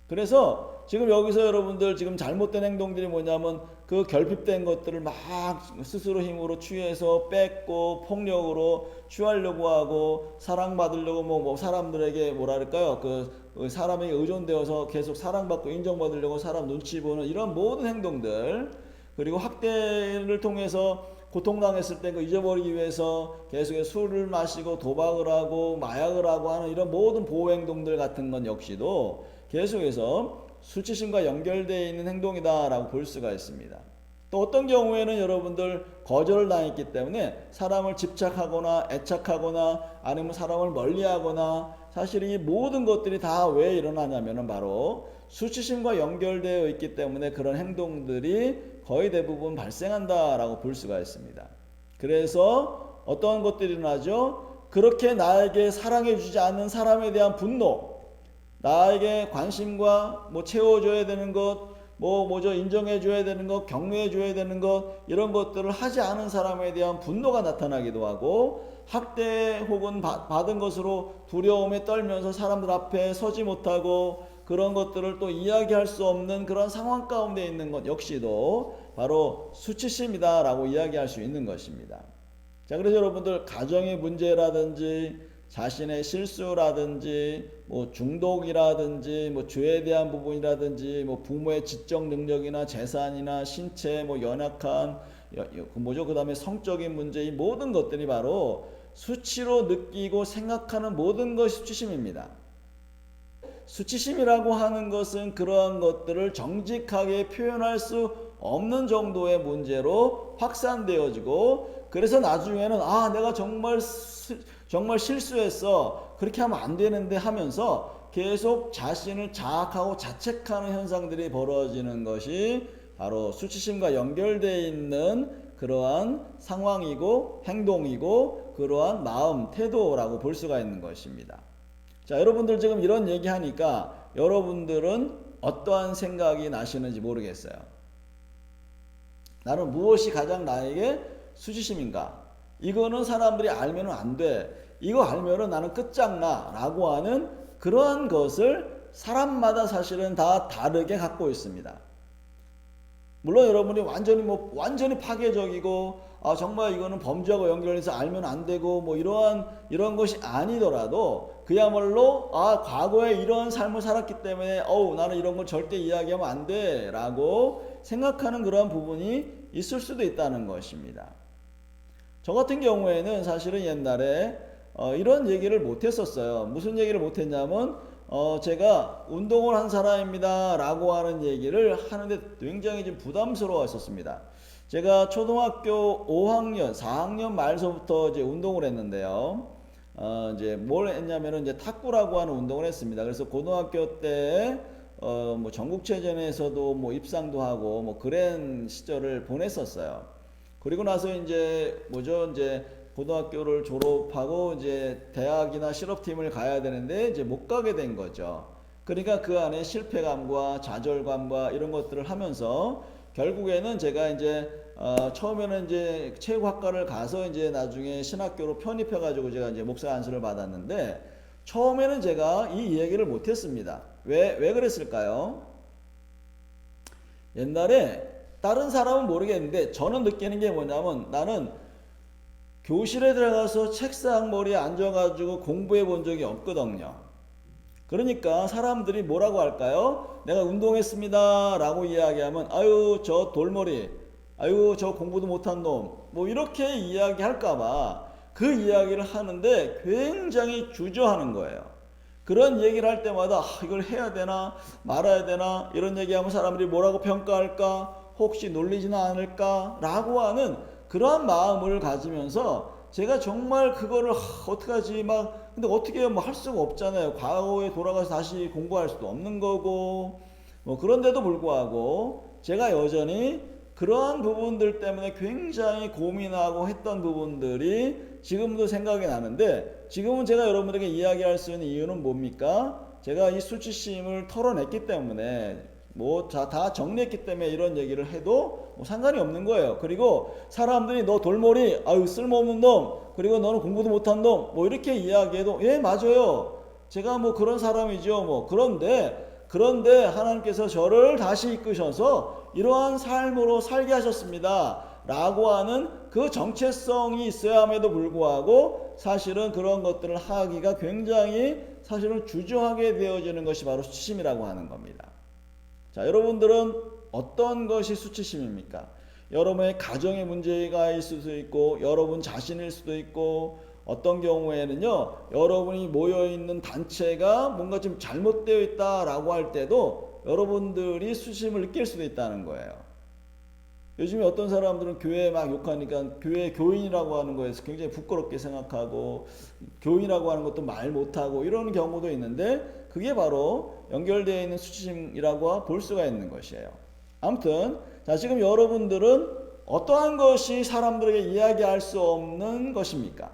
그래서 지금 여기서 여러분들 지금 잘못된 행동들이 뭐냐면 그 결핍된 것들을 막 스스로 힘으로 취해서 뺏고 폭력으로 취하려고 하고 사랑받으려고 뭐 사람들에게 뭐랄까요 그 사람에게 의존되어서 계속 사랑받고 인정받으려고 사람 눈치 보는 이런 모든 행동들, 그리고 학대를 통해서 고통당했을 때 그 잊어버리기 위해서 계속해서 술을 마시고 도박을 하고 마약을 하고 하는 이런 모든 보호 행동들 같은 건 역시도 계속해서 수치심과 연결되어 있는 행동이다라고 볼 수가 있습니다. 또 어떤 경우에는 여러분들 거절을 당했기 때문에 사람을 집착하거나 애착하거나 아니면 사람을 멀리하거나, 사실 이 모든 것들이 다 왜 일어나냐면 바로 수치심과 연결되어 있기 때문에 그런 행동들이 거의 대부분 발생한다라고 볼 수가 있습니다. 그래서 어떤 것들이 일어나죠? 그렇게 나에게 사랑해주지 않는 사람에 대한 분노, 나에게 관심과 뭐 채워줘야 되는 것, 뭐죠 인정해줘야 되는 것, 격려해줘야 되는 것, 이런 것들을 하지 않은 사람에 대한 분노가 나타나기도 하고, 학대 혹은 받은 것으로 두려움에 떨면서 사람들 앞에 서지 못하고 그런 것들을 또 이야기할 수 없는 그런 상황 가운데 있는 것 역시도 바로 수치심이다 라고 이야기할 수 있는 것입니다. 자, 그래서 여러분들 가정의 문제라든지 자신의 실수라든지 뭐 중독이라든지 뭐 죄에 대한 부분이라든지 뭐 부모의 지적 능력이나 재산이나 신체 뭐 연약한 그 다음에 성적인 문제, 이 모든 것들이 바로 수치로 느끼고 생각하는 모든 것이 수치심입니다. 수치심이라고 하는 것은 그러한 것들을 정직하게 표현할 수 없는 정도의 문제로 확산되어지고, 그래서 나중에는 내가 정말 실수했어, 그렇게 하면 안 되는데 하면서 계속 자신을 자학하고 자책하는 현상들이 벌어지는 것이 바로 수치심과 연결되어 있는 그러한 상황이고 행동이고 그러한 마음, 태도라고 볼 수가 있는 것입니다. 자, 여러분들 지금 이런 얘기하니까 여러분들은 어떠한 생각이 나시는지 모르겠어요. 나는 무엇이 가장 나에게 수치심인가? 이거는 사람들이 알면 안 돼, 이거 알면은 나는 끝장나 라고 하는 그러한 것을 사람마다 사실은 다 다르게 갖고 있습니다. 물론 여러분이 완전히 파괴적이고 정말 이거는 범죄하고 연결해서 알면 안 되고 뭐 이런 것이 아니더라도 그야말로 과거에 이런 삶을 살았기 때문에 나는 이런 걸 절대 이야기하면 안 돼 라고 생각하는 그런 부분이 있을 수도 있다는 것입니다. 저 같은 경우에는 사실은 옛날에 이런 얘기를 못 했었어요. 무슨 얘기를 못 했냐면 제가 운동을 한 사람입니다 라고 하는 얘기를 하는데 굉장히 좀 부담스러워 했었습니다. 제가 초등학교 5학년, 4학년 말서부터 이제 운동을 했는데요. 이제 뭘 했냐면은 이제 탁구라고 하는 운동을 했습니다. 그래서 고등학교 때 뭐 전국체전에서도 뭐 입상도 하고 뭐 그런 시절을 보냈었어요. 그리고 나서 이제 고등학교를 졸업하고 이제 대학이나 실업팀을 가야 되는데 이제 못 가게 된 거죠. 그러니까 그 안에 실패감과 좌절감과 이런 것들을 하면서 결국에는 제가 이제 처음에는 이제 체육학과를 가서 이제 나중에 신학교로 편입해가지고 제가 이제 목사 안수를 받았는데, 처음에는 제가 이 얘기를 못 했습니다. 왜 그랬을까요? 옛날에 다른 사람은 모르겠는데 저는 느끼는 게 뭐냐면, 나는 교실에 들어가서 책상 머리에 앉아가지고 공부해 본 적이 없거든요. 그러니까 사람들이 뭐라고 할까요? 내가 운동했습니다 라고 이야기하면 아유 저 돌머리, 아유 저 공부도 못한 놈, 뭐 이렇게 이야기할까봐 그 이야기를 하는데 굉장히 주저하는 거예요. 그런 얘기를 할 때마다 이걸 해야 되나 말아야 되나, 이런 얘기하면 사람들이 뭐라고 평가할까, 혹시 놀리지는 않을까 라고 하는 그러한 마음을 가지면서 제가 정말 그거를 어떡하지 근데 어떻게 뭐 할 수가 없잖아요. 과거에 돌아가서 다시 공부할 수도 없는 거고 그런데도 불구하고 제가 여전히 그러한 부분들 때문에 굉장히 고민하고 했던 부분들이 지금도 생각이 나는데, 지금은 제가 여러분들에게 이야기할 수 있는 이유는 뭡니까? 제가 이 수치심을 털어냈기 때문에, 다 정리했기 때문에 이런 얘기를 해도 상관이 없는 거예요. 그리고 사람들이 너 돌머리, 아유 쓸모없는 놈, 그리고 너는 공부도 못한 놈, 이렇게 이야기해도 예 맞아요. 제가 그런 사람이죠. 그런데 하나님께서 저를 다시 이끄셔서 이러한 삶으로 살게 하셨습니다 라고 하는 그 정체성이 있어야함에도 불구하고 사실은 그런 것들을 하기가 굉장히 사실은 주저하게 되어지는 것이 바로 수치심이라고 하는 겁니다. 자, 여러분들은 어떤 것이 수치심입니까? 여러분의 가정의 문제가 있을 수도 있고, 여러분 자신일 수도 있고, 어떤 경우에는요, 여러분이 모여있는 단체가 뭔가 좀 잘못되어 있다라고 할 때도 여러분들이 수치심을 느낄 수도 있다는 거예요. 요즘에 어떤 사람들은 교회 막 욕하니까 교회 교인이라고 하는 거에서 굉장히 부끄럽게 생각하고, 교인이라고 하는 것도 말 못하고 이런 경우도 있는데, 그게 바로 연결되어 있는 수치심이라고 볼 수가 있는 것이에요. 아무튼 자, 지금 여러분들은 어떠한 것이 사람들에게 이야기할 수 없는 것입니까?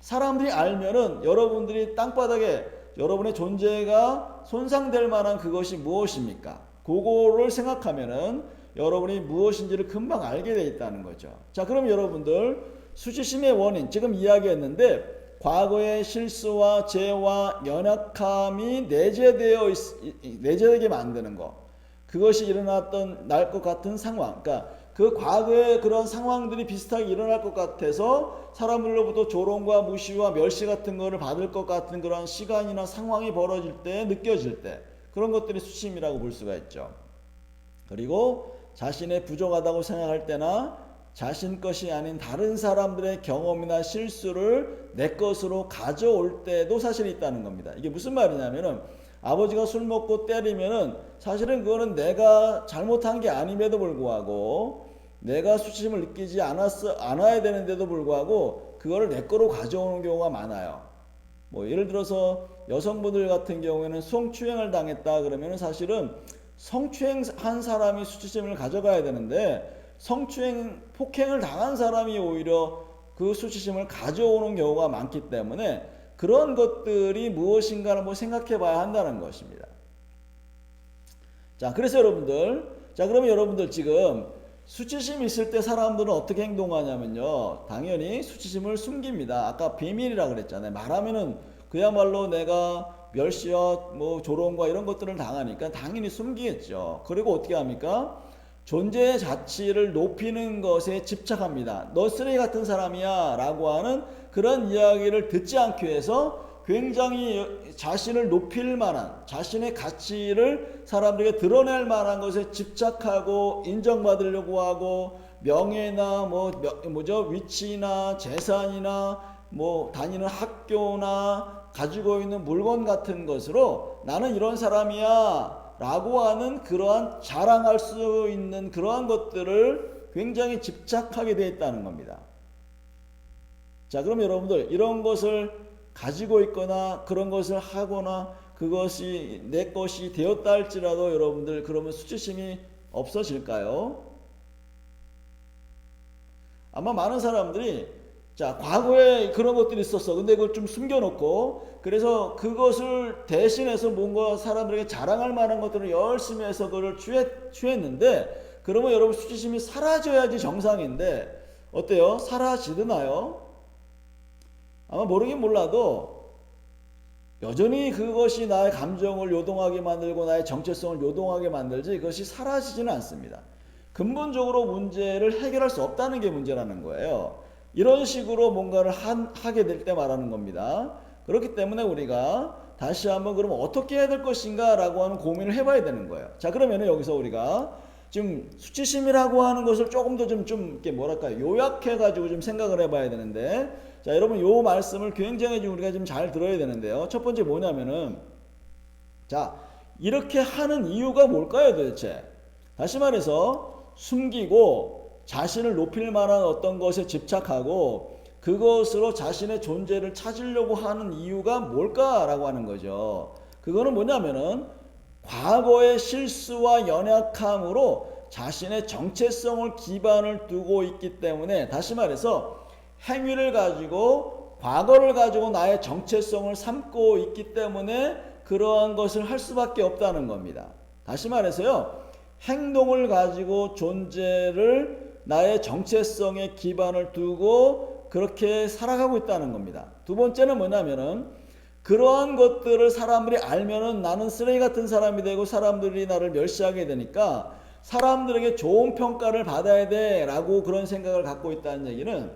사람들이 알면은 여러분들이 땅바닥에 여러분의 존재가 손상될 만한 그것이 무엇입니까? 그거를 생각하면은 여러분이 무엇인지를 금방 알게 돼 있다는 거죠. 자, 그럼 여러분들 수치심의 원인, 지금 이야기했는데 과거의 실수와 죄와 연약함이 내재되게 만드는 것, 그것이 일어났던 날 것 같은 상황, 그러니까 그 과거의 그런 상황들이 비슷하게 일어날 것 같아서 사람들로부터 조롱과 무시와 멸시 같은 거를 받을 것 같은 그런 시간이나 상황이 벌어질 때, 느껴질 때, 그런 것들이 수치심이라고 볼 수가 있죠. 그리고 자신의 부족하다고 생각할 때나 자신 것이 아닌 다른 사람들의 경험이나 실수를 내 것으로 가져올 때도 사실 있다는 겁니다. 이게 무슨 말이냐면은, 아버지가 술 먹고 때리면은 사실은 그거는 내가 잘못한 게 아님에도 불구하고, 내가 수치심을 느끼지 않아야 되는데도 불구하고 그거를 내 거로 가져오는 경우가 많아요. 예를 들어서 여성분들 같은 경우에는 성추행을 당했다 그러면은 사실은 성추행한 사람이 수치심을 가져가야 되는데, 폭행을 당한 사람이 오히려 그 수치심을 가져오는 경우가 많기 때문에 그런 것들이 무엇인가를 생각해 봐야 한다는 것입니다. 자, 그래서 그러면 여러분들 지금 수치심이 있을 때 사람들은 어떻게 행동하냐면요, 당연히 수치심을 숨깁니다. 아까 비밀이라 그랬잖아요. 말하면은 그야말로 내가 멸시와 조롱과 이런 것들을 당하니까 당연히 숨기겠죠. 그리고 어떻게 합니까? 존재의 가치를 높이는 것에 집착합니다. 너 쓰레기 같은 사람이야 라고 하는 그런 이야기를 듣지 않기 위해서 굉장히 자신을 높일 만한, 자신의 가치를 사람들에게 드러낼 만한 것에 집착하고 인정받으려고 하고, 명예나 위치나 재산이나 다니는 학교나 가지고 있는 물건 같은 것으로 나는 이런 사람이야 라고 하는 그러한 자랑할 수 있는 그러한 것들을 굉장히 집착하게 되어 있다는 겁니다. 자, 그럼 여러분들 이런 것을 가지고 있거나 그런 것을 하거나 그것이 내 것이 되었다 할지라도 여러분들 그러면 수치심이 없어질까요? 아마 많은 사람들이 과거에 그런 것들이 있었어. 근데 그걸 좀 숨겨놓고, 그래서 그것을 대신해서 뭔가 사람들에게 자랑할 만한 것들을 열심히 해서 그걸 취했는데, 그러면 여러분 수치심이 사라져야지 정상인데, 어때요? 사라지나요? 아마 모르긴 몰라도 여전히 그것이 나의 감정을 요동하게 만들고 나의 정체성을 요동하게 만들지 그것이 사라지지는 않습니다. 근본적으로 문제를 해결할 수 없다는 게 문제라는 거예요. 이런 식으로 뭔가를 하게 될 때 말하는 겁니다. 그렇기 때문에 우리가 다시 한번 그러면 어떻게 해야 될 것인가 라고 하는 고민을 해봐야 되는 거예요. 자, 그러면 여기서 우리가 지금 수치심이라고 하는 것을 조금 더 이렇게 요약해가지고 좀 생각을 해봐야 되는데, 자, 여러분 요 말씀을 굉장히 우리가 좀 잘 들어야 되는데요. 첫 번째 뭐냐면은, 자, 이렇게 하는 이유가 뭘까요 도대체? 다시 말해서 숨기고 자신을 높일 만한 어떤 것에 집착하고 그것으로 자신의 존재를 찾으려고 하는 이유가 뭘까라고 하는 거죠. 그거는 뭐냐면은 과거의 실수와 연약함으로 자신의 정체성을 기반을 두고 있기 때문에, 다시 말해서 행위를 가지고 과거를 가지고 나의 정체성을 삼고 있기 때문에 그러한 것을 할 수밖에 없다는 겁니다. 다시 말해서요, 행동을 가지고 존재를 나의 정체성에 기반을 두고 그렇게 살아가고 있다는 겁니다. 두 번째는 뭐냐면은, 그러한 것들을 사람들이 알면은 나는 쓰레기 같은 사람이 되고 사람들이 나를 멸시하게 되니까 사람들에게 좋은 평가를 받아야 돼 라고 그런 생각을 갖고 있다는 얘기는,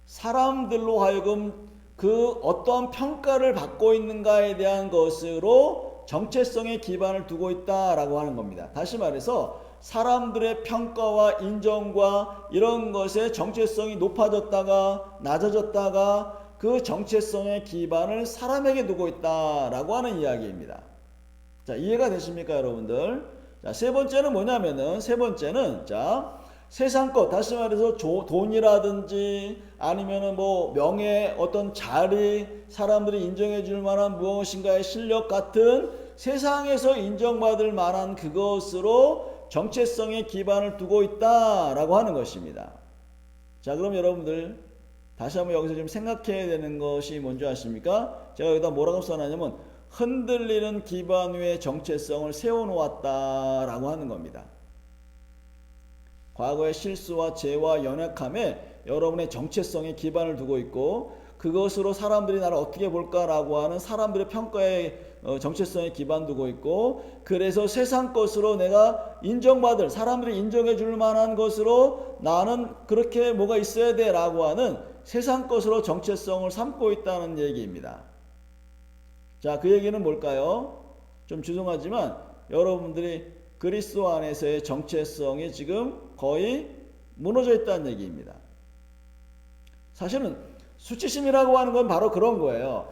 사람들로 하여금 그 어떠한 평가를 받고 있는가에 대한 것으로 정체성에 기반을 두고 있다라고 하는 겁니다. 다시 말해서 사람들의 평가와 인정과 이런 것에 정체성이 높아졌다가 낮아졌다가 그 정체성의 기반을 사람에게 두고 있다라고 하는 이야기입니다. 자, 이해가 되십니까, 여러분들? 자, 세 번째는 뭐냐면은, 자, 세상 것, 다시 말해서 돈이라든지 아니면은 뭐 명예, 어떤 자리, 사람들이 인정해 줄 만한 무엇인가의 실력 같은 세상에서 인정받을 만한 그것으로 정체성의 기반을 두고 있다라고 하는 것입니다. 자, 그럼 여러분들 다시 한번 여기서 좀 생각해야 되는 것이 뭔지 아십니까? 제가 여기다 뭐라고 써놨냐면, 흔들리는 기반 위에 정체성을 세워놓았다라고 하는 겁니다. 과거의 실수와 죄와 연약함에 여러분의 정체성에 기반을 두고 있고, 그것으로 사람들이 나를 어떻게 볼까라고 하는 사람들의 평가에 정체성에 기반 두고 있고, 그래서 세상 것으로 내가 인정받을, 사람들이 인정해 줄 만한 것으로 나는 그렇게 뭐가 있어야 돼 라고 하는 세상 것으로 정체성을 삼고 있다는 얘기입니다. 자, 그 얘기는 뭘까요? 좀 죄송하지만 여러분들이 그리스도 안에서의 정체성이 지금 거의 무너져 있다는 얘기입니다. 사실은 수치심이라고 하는 건 바로 그런 거예요.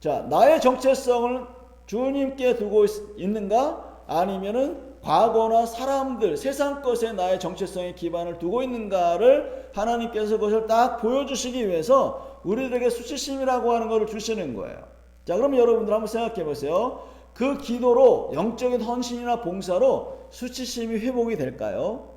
자, 나의 정체성을 주님께 두고 있는가? 아니면은 과거나 사람들, 세상 것에 나의 정체성의 기반을 두고 있는가를 하나님께서 그것을 딱 보여주시기 위해서 우리들에게 수치심이라고 하는 것을 주시는 거예요. 자, 그럼 여러분들 한번 생각해 보세요. 그 기도로, 영적인 헌신이나 봉사로 수치심이 회복이 될까요?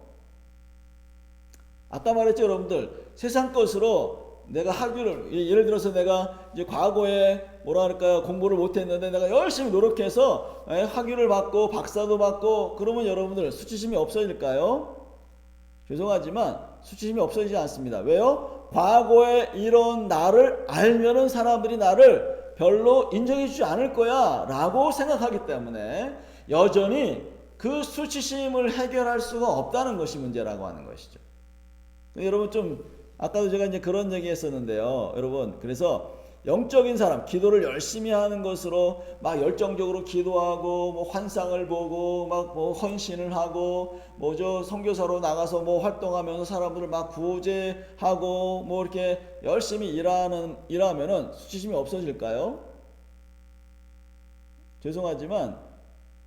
아까 말했죠, 여러분들. 세상 것으로 내가 학위를, 예를 들어서 내가 이제 과거에 뭐랄까요, 공부를 못했는데 내가 열심히 노력해서 학위를 받고 박사도 받고 그러면 여러분들 수치심이 없어질까요? 죄송하지만 수치심이 없어지지 않습니다. 왜요? 과거에 이런 나를 알면은 사람들이 나를 별로 인정해 주지 않을 거야 라고 생각하기 때문에 여전히 그 수치심을 해결할 수가 없다는 것이 문제라고 하는 것이죠. 여러분, 좀 아까도 제가 이제 그런 얘기 했었는데요. 여러분, 그래서 영적인 사람, 기도를 열심히 하는 것으로 막 열정적으로 기도하고 뭐 환상을 보고 막 뭐 헌신을 하고 뭐죠, 선교사로 나가서 뭐 활동하면서 사람들을 막 구제하고 뭐 이렇게 열심히 일하면은 수치심이 없어질까요? 죄송하지만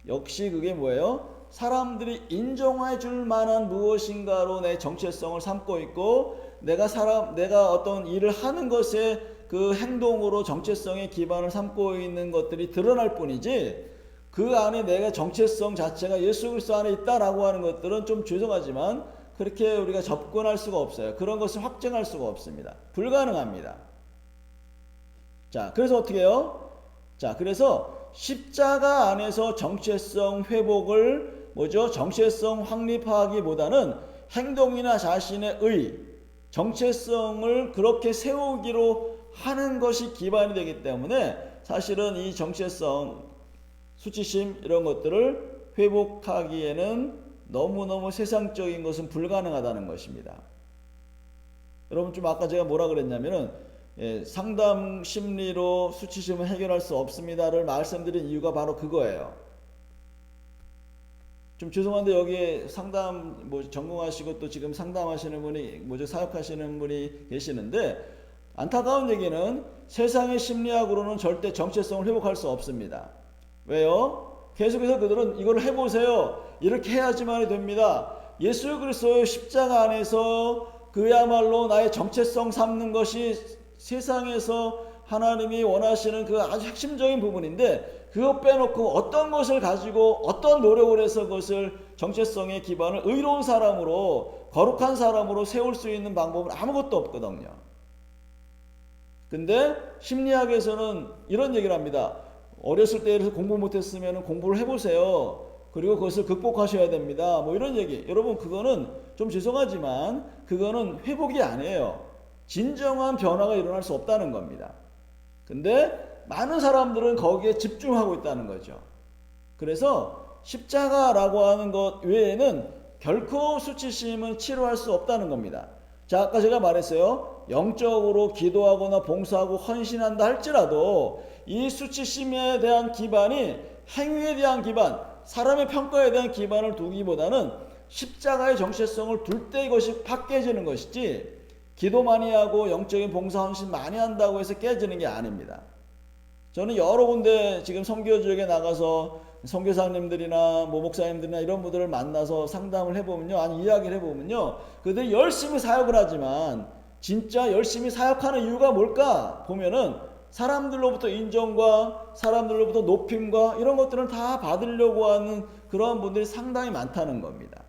역시 그게 뭐예요? 사람들이 인정해 줄 만한 무엇인가로 내 정체성을 삼고 있고, 내가 어떤 일을 하는 것에 그 행동으로 정체성의 기반을 삼고 있는 것들이 드러날 뿐이지, 그 안에 내가 정체성 자체가 예수 그리스도 안에 있다라고 하는 것들은 좀 죄송하지만 그렇게 우리가 접근할 수가 없어요. 그런 것을 확증할 수가 없습니다. 불가능합니다. 자, 그래서 어떻게 해요? 자, 그래서 십자가 안에서 정체성 회복을 정체성 확립하기보다는 행동이나 자신의 의, 정체성을 그렇게 세우기로 하는 것이 기반이 되기 때문에 사실은 이 정체성, 수치심 이런 것들을 회복하기에는 너무너무 세상적인 것은 불가능하다는 것입니다. 여러분, 좀 아까 제가 뭐라 그랬냐면은 상담 심리로 수치심을 해결할 수 없습니다를 말씀드린 이유가 바로 그거예요. 좀 죄송한데 여기에 상담 전공하시고 또 지금 상담하시는 분이 사역하시는 분이 계시는데, 안타까운 얘기는 세상의 심리학으로는 절대 정체성을 회복할 수 없습니다. 왜요? 계속해서 그들은 이걸 해보세요, 이렇게 해야지만이 됩니다. 예수 그리스도의 십자가 안에서 그야말로 나의 정체성 삼는 것이 세상에서 하나님이 원하시는 그 아주 핵심적인 부분인데 그거 빼놓고 어떤 것을 가지고 어떤 노력을 해서 그것을 정체성의 기반을 의로운 사람으로 거룩한 사람으로 세울 수 있는 방법은 아무것도 없거든요. 근데 심리학에서는 이런 얘기를 합니다. 어렸을 때 공부 못했으면 공부를 해보세요. 그리고 그것을 극복하셔야 됩니다. 뭐 이런 얘기. 여러분 그거는 좀 죄송하지만 그거는 회복이 아니에요. 진정한 변화가 일어날 수 없다는 겁니다. 근데 많은 사람들은 거기에 집중하고 있다는 거죠. 그래서 십자가라고 하는 것 외에는 결코 수치심은 치료할 수 없다는 겁니다. 자, 아까 제가 말했어요. 영적으로 기도하거나 봉사하고 헌신한다 할지라도 이 수치심에 대한 기반이 행위에 대한 기반, 사람의 평가에 대한 기반을 두기보다는 십자가의 정체성을 둘 때 이것이 확 깨지는 것이지 기도 많이 하고 영적인 봉사 헌신 많이 한다고 해서 깨지는 게 아닙니다. 저는 여러 군데 지금 선교 지역에 나가서 선교사님들이나 뭐 목사님들이나 이런 분들을 만나서 상담을 해보면요, 아니 이야기를 해보면요, 그들이 열심히 사역을 하지만 진짜 열심히 사역하는 이유가 뭘까 보면은 사람들로부터 인정과 사람들로부터 높임과 이런 것들을 다 받으려고 하는 그러한 분들이 상당히 많다는 겁니다.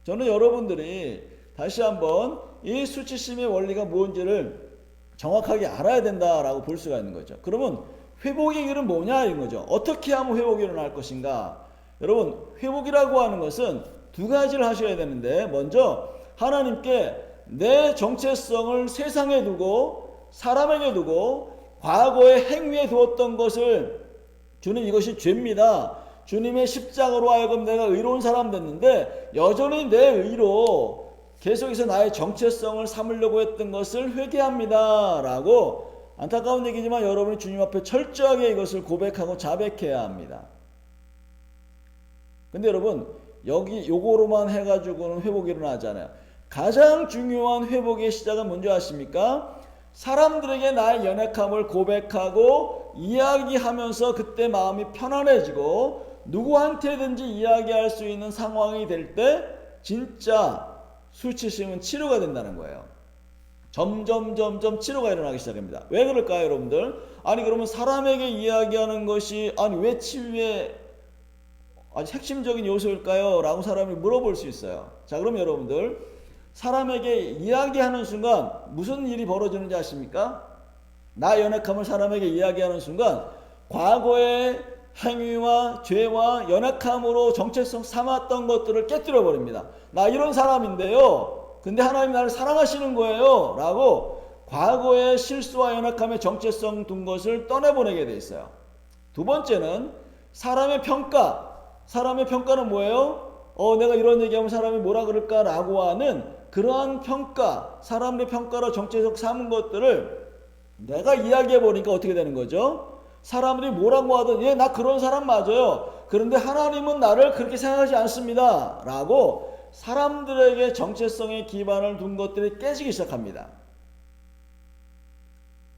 저는 여러분들이 다시 한번 이 수치심의 원리가 뭔지를 정확하게 알아야 된다라고 볼 수가 있는 거죠. 그러면 회복의 길은 뭐냐 이런 거죠. 어떻게 하면 회복이 일어날 것인가. 여러분 회복이라고 하는 것은 두 가지를 하셔야 되는데, 먼저 하나님께 내 정체성을 세상에 두고 사람에게 두고 과거의 행위에 두었던 것을, 주님 이것이 죄입니다. 주님의 십자가로 하여금 내가 의로운 사람 됐는데 여전히 내 의로 계속해서 나의 정체성을 삼으려고 했던 것을 회개합니다 라고, 안타까운 얘기지만 여러분이 주님 앞에 철저하게 이것을 고백하고 자백해야 합니다. 근데 여러분 여기 요거로만 해가지고는 회복이 일어나잖아요. 가장 중요한 회복의 시작은 뭔지 아십니까? 사람들에게 나의 연약함을 고백하고 이야기하면서 그때 마음이 편안해지고 누구한테든지 이야기할 수 있는 상황이 될 때 진짜 수치심은 치료가 된다는 거예요. 점점 치료가 일어나기 시작합니다. 왜 그럴까요, 여러분들? 아니 그러면 사람에게 이야기하는 것이 아니 왜 치유의 아주 핵심적인 요소일까요? 라고 사람이 물어볼 수 있어요. 자, 그럼 여러분들 사람에게 이야기하는 순간 무슨 일이 벌어지는지 아십니까? 나 연약함을 사람에게 이야기하는 순간 과거의 행위와 죄와 연약함으로 정체성 삼았던 것들을 깨뜨려 버립니다. 나 이런 사람인데요, 근데 하나님 나를 사랑하시는 거예요 라고 과거의 실수와 연약함의 정체성 둔 것을 떠내보내게 돼 있어요. 두 번째는 사람의 평가. 사람의 평가는 뭐예요? 내가 이런 얘기하면 사람이 뭐라 그럴까 라고 하는 그러한 평가, 사람의 평가로 정체성 삼은 것들을 내가 이야기해 보니까 어떻게 되는 거죠? 사람들이 뭐라고 하든 예, 나 그런 사람 맞아요. 그런데 하나님은 나를 그렇게 생각하지 않습니다 라고 사람들에게 정체성의 기반을 둔 것들이 깨지기 시작합니다.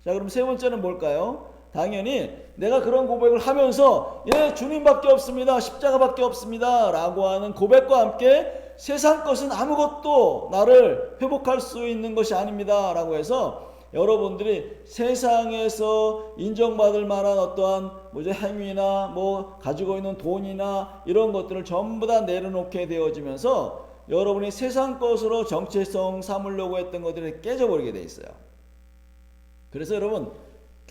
자, 그럼 세 번째는 뭘까요? 당연히 내가 그런 고백을 하면서 예, 주님밖에 없습니다, 십자가밖에 없습니다 라고 하는 고백과 함께 세상 것은 아무것도 나를 회복할 수 있는 것이 아닙니다 라고 해서 여러분들이 세상에서 인정받을 만한 어떠한 행위나 가지고 있는 돈이나 이런 것들을 전부 다 내려놓게 되어지면서 여러분이 세상 것으로 정체성 삼으려고 했던 것들이 깨져버리게 돼 있어요. 그래서 여러분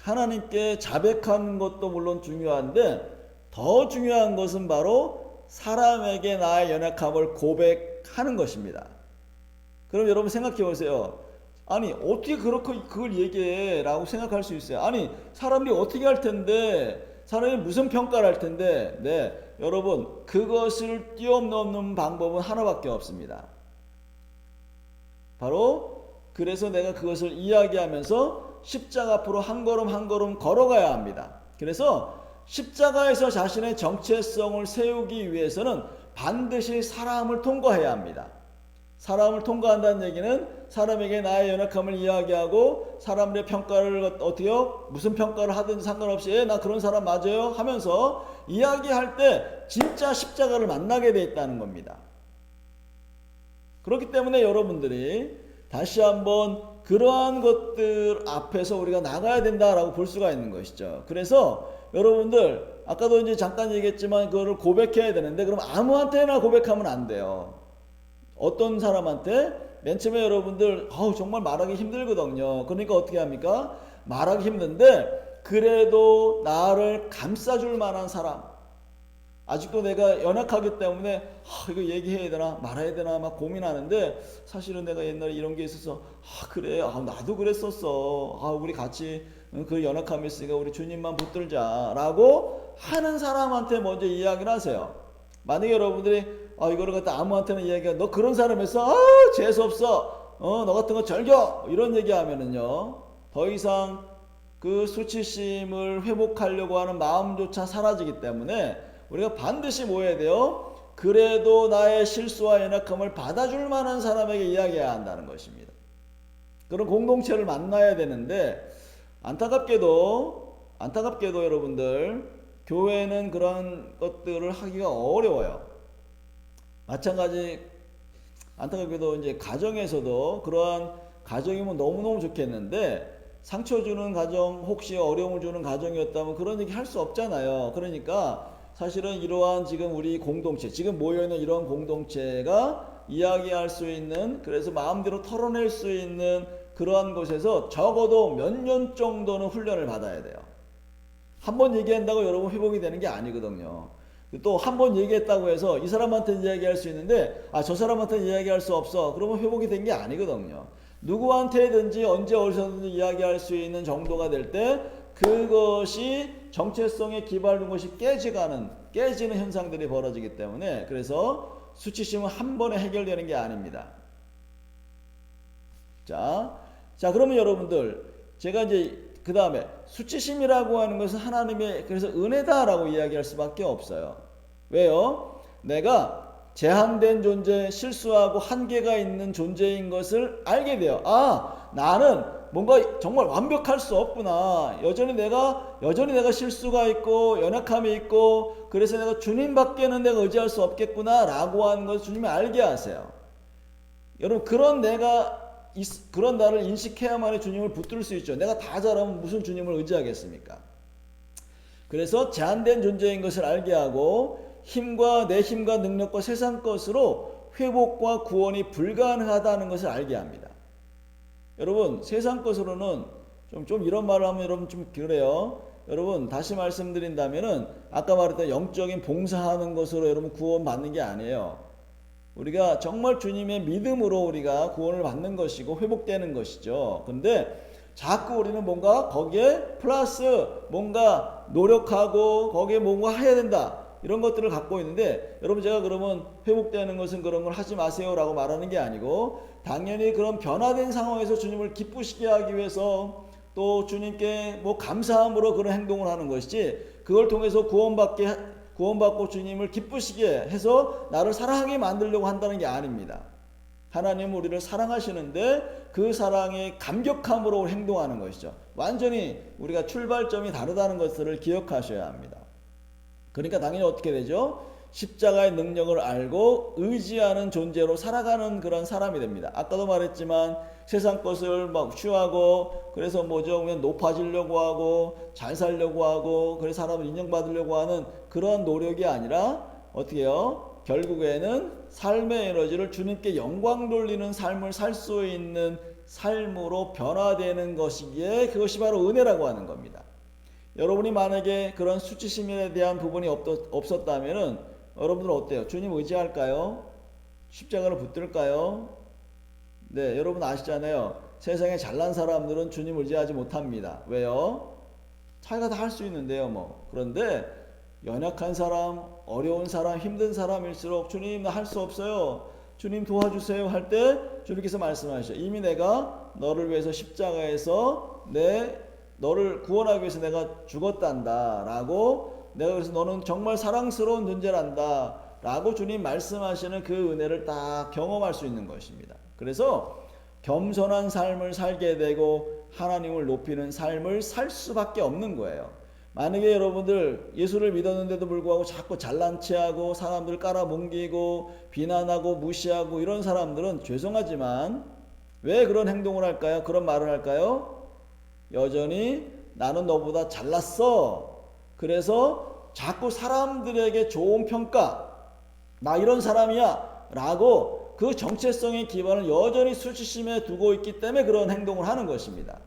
하나님께 자백하는 것도 물론 중요한데 더 중요한 것은 바로 사람에게 나의 연약함을 고백하는 것입니다. 그럼 여러분 생각해 보세요. 아니 어떻게 그렇게 그걸 얘기해 라고 생각할 수 있어요. 아니 사람들이 어떻게 할 텐데, 사람이 무슨 평가를 할 텐데. 네, 여러분 그것을 뛰어넘는 방법은 하나밖에 없습니다. 바로 그래서 내가 그것을 이야기하면서 십자가 앞으로 한 걸음 한 걸음 걸어가야 합니다. 그래서 십자가에서 자신의 정체성을 세우기 위해서는 반드시 사람을 통과해야 합니다. 사람을 통과한다는 얘기는 사람에게 나의 연약함을 이야기하고 사람들의 평가를 어떻게요? 무슨 평가를 하든지 상관없이 나 그런 사람 맞아요 하면서 이야기할 때 진짜 십자가를 만나게 돼 있다는 겁니다. 그렇기 때문에 여러분들이 다시 한번 그러한 것들 앞에서 우리가 나가야 된다라고 볼 수가 있는 것이죠. 그래서 여러분들 아까도 이제 잠깐 얘기했지만 그거를 고백해야 되는데 그럼 아무한테나 고백하면 안 돼요. 어떤 사람한테? 맨 처음에 여러분들 정말 말하기 힘들거든요. 그러니까 어떻게 합니까? 말하기 힘든데 그래도 나를 감싸줄 만한 사람, 아직도 내가 연약하기 때문에 이거 얘기해야 되나 말아야 되나 막 고민하는데 사실은 내가 옛날에 이런 게 있어서 그래 나도 그랬었어. 우리 같이 그 연약함이 있으니까 우리 주님만 붙들자 라고 하는 사람한테 먼저 이야기를 하세요. 만약에 여러분들이 이거를 갖다 아무한테나 이야기해 너 그런 사람에서 재수없어 너 같은 거 절겨 이런 얘기하면은요 더 이상 그 수치심을 회복하려고 하는 마음조차 사라지기 때문에 우리가 반드시 뭐 해야 돼요? 그래도 나의 실수와 연약함을 받아줄 만한 사람에게 이야기해야 한다는 것입니다. 그런 공동체를 만나야 되는데 안타깝게도 여러분들 교회는 그런 것들을 하기가 어려워요. 마찬가지 안타깝게도 이제 가정에서도 그러한 가정이면 너무너무 좋겠는데 상처 주는 가정 혹시 어려움을 주는 가정이었다면 그런 얘기 할 수 없잖아요. 그러니까 사실은 이러한 지금 우리 공동체 지금 모여있는 이러한 공동체가 이야기할 수 있는 그래서 마음대로 털어낼 수 있는 그러한 곳에서 적어도 몇 년 정도는 훈련을 받아야 돼요. 한번 얘기한다고 여러분 회복이 되는 게 아니거든요. 또 한 번 얘기했다고 해서 이 사람한테는 이야기할 수 있는데 저 사람한테는 이야기할 수 없어. 그러면 회복이 된 게 아니거든요. 누구한테든지 언제 어디서든지 이야기할 수 있는 정도가 될 때 그것이 정체성에 기반된 것이 깨지는 현상들이 벌어지기 때문에 그래서 수치심은 한 번에 해결되는 게 아닙니다. 자 그러면 여러분들 제가 이제 그 다음에 수치심이라고 하는 것은 하나님의 그래서 은혜다라고 이야기할 수밖에 없어요. 왜요? 내가 제한된 존재, 실수하고 한계가 있는 존재인 것을 알게 돼요. 나는 뭔가 정말 완벽할 수 없구나. 여전히 내가 실수가 있고 연약함이 있고 그래서 내가 주님밖에는 내가 의지할 수 없겠구나 라고 하는 것을 주님이 알게 하세요. 여러분 그런 나를 인식해야만이 주님을 붙들 수 있죠. 내가 다 잘하면 무슨 주님을 의지하겠습니까? 그래서 제한된 존재인 것을 알게 하고 내 힘과 능력과 세상 것으로 회복과 구원이 불가능하다는 것을 알게 합니다. 여러분 세상 것으로는 좀 이런 말을 하면 여러분 좀 그래요. 여러분 다시 말씀드린다면은 아까 말했던 영적인 봉사하는 것으로 여러분 구원 받는 게 아니에요. 우리가 정말 주님의 믿음으로 우리가 구원을 받는 것이고 회복되는 것이죠. 근데 자꾸 우리는 뭔가 거기에 플러스 뭔가 노력하고 거기에 뭔가 해야 된다. 이런 것들을 갖고 있는데 여러분 제가 그러면 회복되는 것은 그런 걸 하지 마세요 라고 말하는 게 아니고 당연히 그런 변화된 상황에서 주님을 기쁘시게 하기 위해서 또 주님께 감사함으로 그런 행동을 하는 것이지 그걸 통해서 구원받고 주님을 기쁘시게 해서 나를 사랑하게 만들려고 한다는 게 아닙니다. 하나님은 우리를 사랑하시는데 그 사랑에 감격함으로 행동하는 것이죠. 완전히 우리가 출발점이 다르다는 것을 기억하셔야 합니다. 그러니까 당연히 어떻게 되죠? 십자가의 능력을 알고 의지하는 존재로 살아가는 그런 사람이 됩니다. 아까도 말했지만 세상 것을 취하고 그래서 그냥 높아지려고 하고 잘 살려고 하고 그래서 사람을 인정받으려고 하는 그런 노력이 아니라 어떻게 해요? 결국에는 삶의 에너지를 주님께 영광 돌리는 삶을 살 수 있는 삶으로 변화되는 것이기에 그것이 바로 은혜라고 하는 겁니다. 여러분이 만약에 그런 수치심에 대한 부분이 없었다면은 여러분들은 어때요? 주님 의지할까요? 십자가를 붙들까요? 네, 여러분 아시잖아요. 세상에 잘난 사람들은 주님 의지하지 못합니다. 왜요? 자기가 다 할 수 있는데요, 그런데 연약한 사람, 어려운 사람, 힘든 사람일수록 주님 나 할 수 없어요. 주님 도와주세요 할 때 주님께서 말씀하시죠. 이미 내가 너를 위해서 십자가에서 너를 구원하기 위해서 내가 죽었단다 라고 내가 그래서 너는 정말 사랑스러운 존재란다 라고 주님 말씀하시는 그 은혜를 딱 경험할 수 있는 것입니다. 그래서 겸손한 삶을 살게 되고 하나님을 높이는 삶을 살 수밖에 없는 거예요. 만약에 여러분들 예수를 믿었는데도 불구하고 자꾸 잘난 체하고 사람들 깔아뭉개고 비난하고 무시하고 이런 사람들은 죄송하지만 왜 그런 행동을 할까요? 그런 말을 할까요? 여전히 나는 너보다 잘났어. 그래서 자꾸 사람들에게 좋은 평가, 나 이런 사람이야 라고 그 정체성의 기반을 여전히 수치심에 두고 있기 때문에 그런 행동을 하는 것입니다.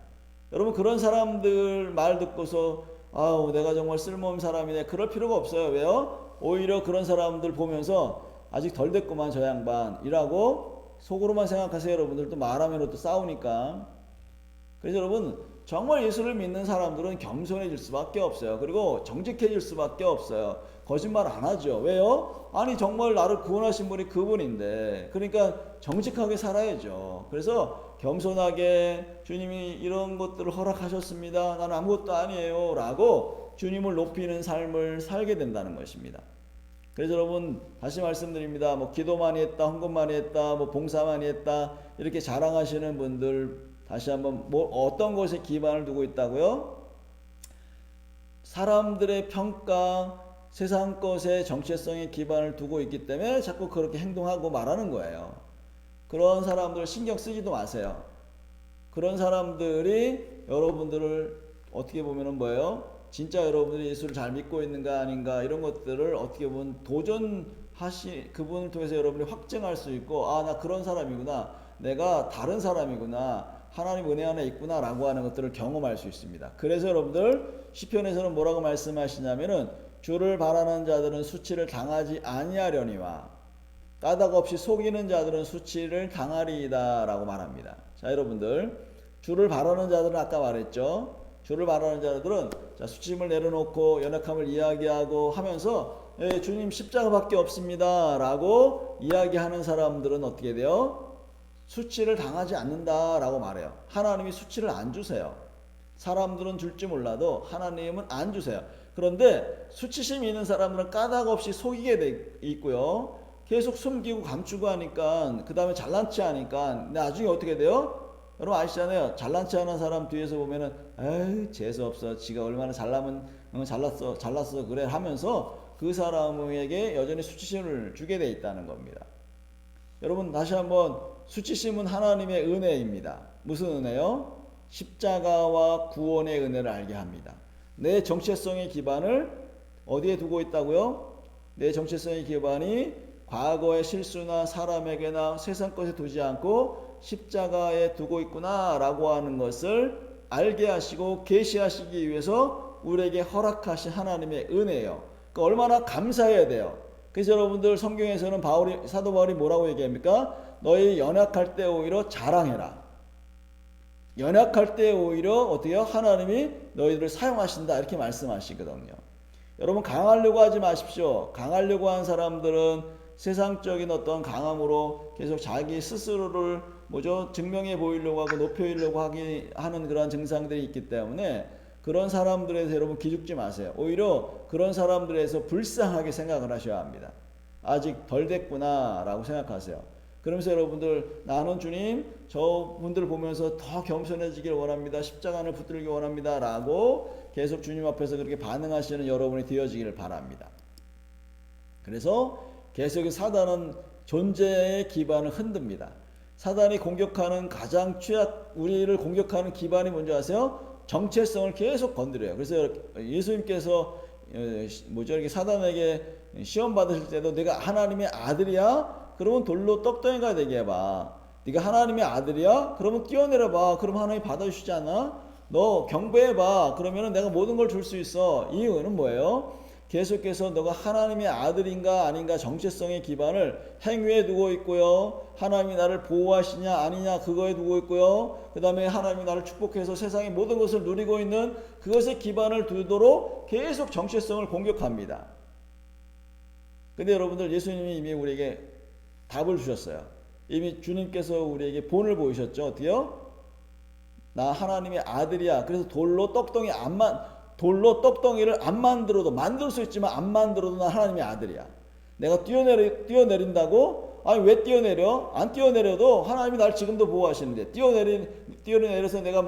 여러분, 그런 사람들 말 듣고서 아우 내가 정말 쓸모없는 사람이네 그럴 필요가 없어요. 왜요? 오히려 그런 사람들 보면서 아직 덜 됐구만 저 양반이라고 속으로만 생각하세요. 여러분들도 말하면 또 싸우니까. 그래서 여러분, 정말 예수를 믿는 사람들은 겸손해질 수밖에 없어요. 그리고 정직해질 수밖에 없어요. 거짓말 안 하죠. 왜요? 아니 정말 나를 구원하신 분이 그분인데, 그러니까 정직하게 살아야죠. 그래서 겸손하게 주님이 이런 것들을 허락하셨습니다. 나는 아무것도 아니에요 라고 주님을 높이는 삶을 살게 된다는 것입니다. 그래서 여러분, 다시 말씀드립니다. 뭐 기도 많이 했다, 헌금 많이 했다, 뭐 봉사 많이 했다 이렇게 자랑하시는 분들, 다시 한번 어떤 것에 기반을 두고 있다고요? 사람들의 평가, 세상 것의 정체성에 기반을 두고 있기 때문에 자꾸 그렇게 행동하고 말하는 거예요. 그런 사람들 신경 쓰지도 마세요. 그런 사람들이 여러분들을 어떻게 보면은 뭐예요? 진짜 여러분들이 예수를 잘 믿고 있는가 아닌가 이런 것들을 어떻게 보면 그분을 통해서 여러분이 확증할 수 있고, 아, 나 그런 사람이구나, 내가 다른 사람이구나, 하나님 은혜 안에 있구나 라고 하는 것들을 경험할 수 있습니다. 그래서 여러분들 시편에서는 뭐라고 말씀하시냐면은 주를 바라는 자들은 수치를 당하지 아니하려니와 까닭 없이 속이는 자들은 수치를 당하리이다 라고 말합니다. 자, 여러분들, 주를 바라는 자들은 아까 말했죠. 주를 바라는 자들은 수치심을 내려놓고 연약함을 이야기하고 하면서 주님 십자가밖에 없습니다 라고 이야기하는 사람들은 어떻게 돼요? 수치를 당하지 않는다라고 말해요. 하나님이 수치를 안 주세요. 사람들은 줄지 몰라도 하나님은 안 주세요. 그런데 수치심이 있는 사람들은 까닭 없이 속이게 돼 있고요. 계속 숨기고 감추고 하니까, 그 다음에 잘난 체 하니까 나중에 어떻게 돼요? 여러분 아시잖아요. 잘난 체 하는 사람 뒤에서 보면은 에이 재수없어, 지가 얼마나 잘나면 잘났어 그래 하면서 그 사람에게 여전히 수치심을 주게 돼 있다는 겁니다. 여러분 다시 한번, 수치심은 하나님의 은혜입니다. 무슨 은혜요? 십자가와 구원의 은혜를 알게 합니다. 내 정체성의 기반을 어디에 두고 있다고요? 내 정체성의 기반이 과거의 실수나 사람에게나 세상 것에 두지 않고 십자가에 두고 있구나 라고 하는 것을 알게 하시고 계시하시기 위해서 우리에게 허락하신 하나님의 은혜예요. 그러니까 얼마나 감사해야 돼요. 그래서 여러분들 성경에서는 사도 바울이 뭐라고 얘기합니까? 너희 연약할 때 오히려 자랑해라. 연약할 때 오히려 어떻게 해요? 하나님이 너희들을 사용하신다 이렇게 말씀하시거든요. 여러분 강하려고 하지 마십시오. 강하려고 한 사람들은 세상적인 어떤 강함으로 계속 자기 스스로를 증명해 보이려고 하고 높여려고 하는 그런 증상들이 있기 때문에 그런 사람들에서 여러분 기죽지 마세요. 오히려 그런 사람들에서 불쌍하게 생각을 하셔야 합니다. 아직 덜 됐구나 라고 생각하세요. 그러면서 여러분들, 나는 주님 저분들 보면서 더 겸손해지길 원합니다. 십자가를 붙들기 원합니다 라고 계속 주님 앞에서 그렇게 반응하시는 여러분이 되어지기를 바랍니다. 그래서 계속 사단은 존재의 기반을 흔듭니다. 사단이 공격하는 가장 우리를 공격하는 기반이 뭔지 아세요? 정체성을 계속 건드려요. 그래서 예수님께서 이렇게 사단에게 시험 받으실 때도 내가 하나님의 아들이야? 그러면 돌로 떡덩이가 되게 해봐. 네가 하나님의 아들이야? 그러면 뛰어내려봐. 그럼 하나님이 받아주시지 않아? 너 경배해봐. 그러면 내가 모든 걸 줄 수 있어. 이 이유는 뭐예요? 계속해서 너가 하나님의 아들인가 아닌가 정체성의 기반을 행위에 두고 있고요. 하나님이 나를 보호하시냐 아니냐 그거에 두고 있고요. 그 다음에 하나님이 나를 축복해서 세상의 모든 것을 누리고 있는 그것에 기반을 두도록 계속 정체성을 공격합니다. 근데 여러분들, 예수님이 이미 우리에게 답을 주셨어요. 이미 주님께서 우리에게 본을 보이셨죠. 어때요? 나 하나님의 아들이야. 그래서 돌로 떡덩이를 안 만들어도, 만들 수 있지만 안 만들어도 난 하나님의 아들이야. 내가 뛰어내린다고? 아니 왜 뛰어내려? 안 뛰어내려도 하나님이 날 지금도 보호하시는데, 뛰어내려서 내가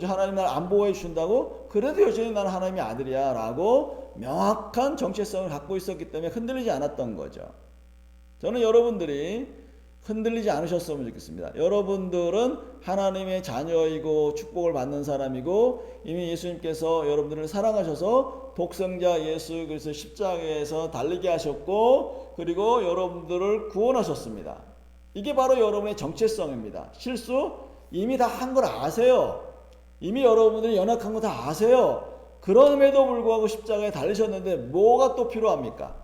하나님 날 안 보호해 주신다고? 그래도 여전히 나는 하나님의 아들이야 라고 명확한 정체성을 갖고 있었기 때문에 흔들리지 않았던 거죠. 저는 여러분들이 흔들리지 않으셨으면 좋겠습니다. 여러분들은 하나님의 자녀이고 축복을 받는 사람이고 이미 예수님께서 여러분들을 사랑하셔서 독생자 예수 그리스도 십자가에서 달리게 하셨고 그리고 여러분들을 구원하셨습니다. 이게 바로 여러분의 정체성입니다. 실수 이미 다 한 걸 아세요. 이미 여러분들이 연약한 거 다 아세요. 그럼에도 불구하고 십자가에 달리셨는데 뭐가 또 필요합니까?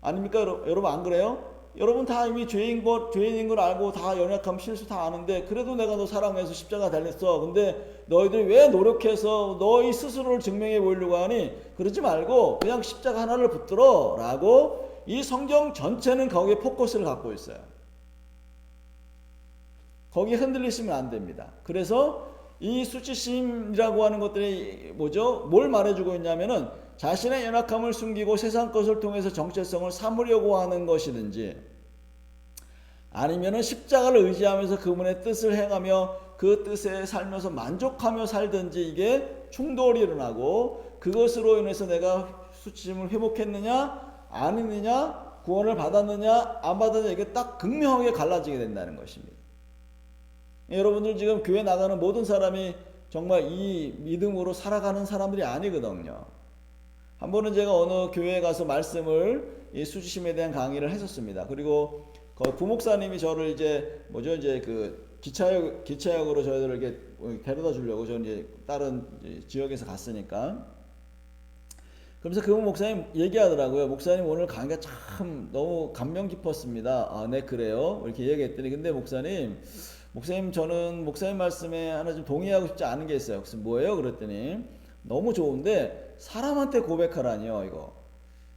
아닙니까? 여러분 안 그래요? 여러분 다 이미 죄인 걸 알고 다 연약함 실수 다 아는데 그래도 내가 너 사랑해서 십자가 달렸어. 근데 너희들이 왜 노력해서 너희 스스로를 증명해 보이려고 하니? 그러지 말고 그냥 십자가 하나를 붙들어 라고 이 성경 전체는 거기에 포커스를 갖고 있어요. 거기에 흔들리시면 안 됩니다. 그래서 이 수치심이라고 하는 것들이 뭐죠? 뭘 말해주고 있냐면은 자신의 연약함을 숨기고 세상 것을 통해서 정체성을 삼으려고 하는 것이든지 아니면은 십자가를 의지하면서 그분의 뜻을 행하며 그 뜻에 살면서 만족하며 살든지 이게 충돌이 일어나고 그것으로 인해서 내가 수치심을 회복했느냐 아니느냐 구원을 받았느냐 안 받았느냐 이게 딱 극명하게 갈라지게 된다는 것입니다. 여러분들 지금 교회 나가는 모든 사람이 정말 이 믿음으로 살아가는 사람들이 아니거든요. 한 번은 제가 어느 교회에 가서 말씀을 이 수치심에 대한 강의를 했었습니다. 그리고 그 부목사님이 저를 이제 그 기차역으로 저희들을 이렇게 데려다 주려고 저는 이제 다른 지역에서 갔으니까. 그러면서 그 목사님 얘기하더라고요. 목사님 오늘 강의가 참 너무 감명 깊었습니다. 아, 네 그래요. 이렇게 얘기했더니 근데 목사님 저는 목사님 말씀에 하나 좀 동의하고 싶지 않은 게 있어요. 그래서 뭐예요? 그랬더니 너무 좋은데 사람한테 고백하라니요. 이거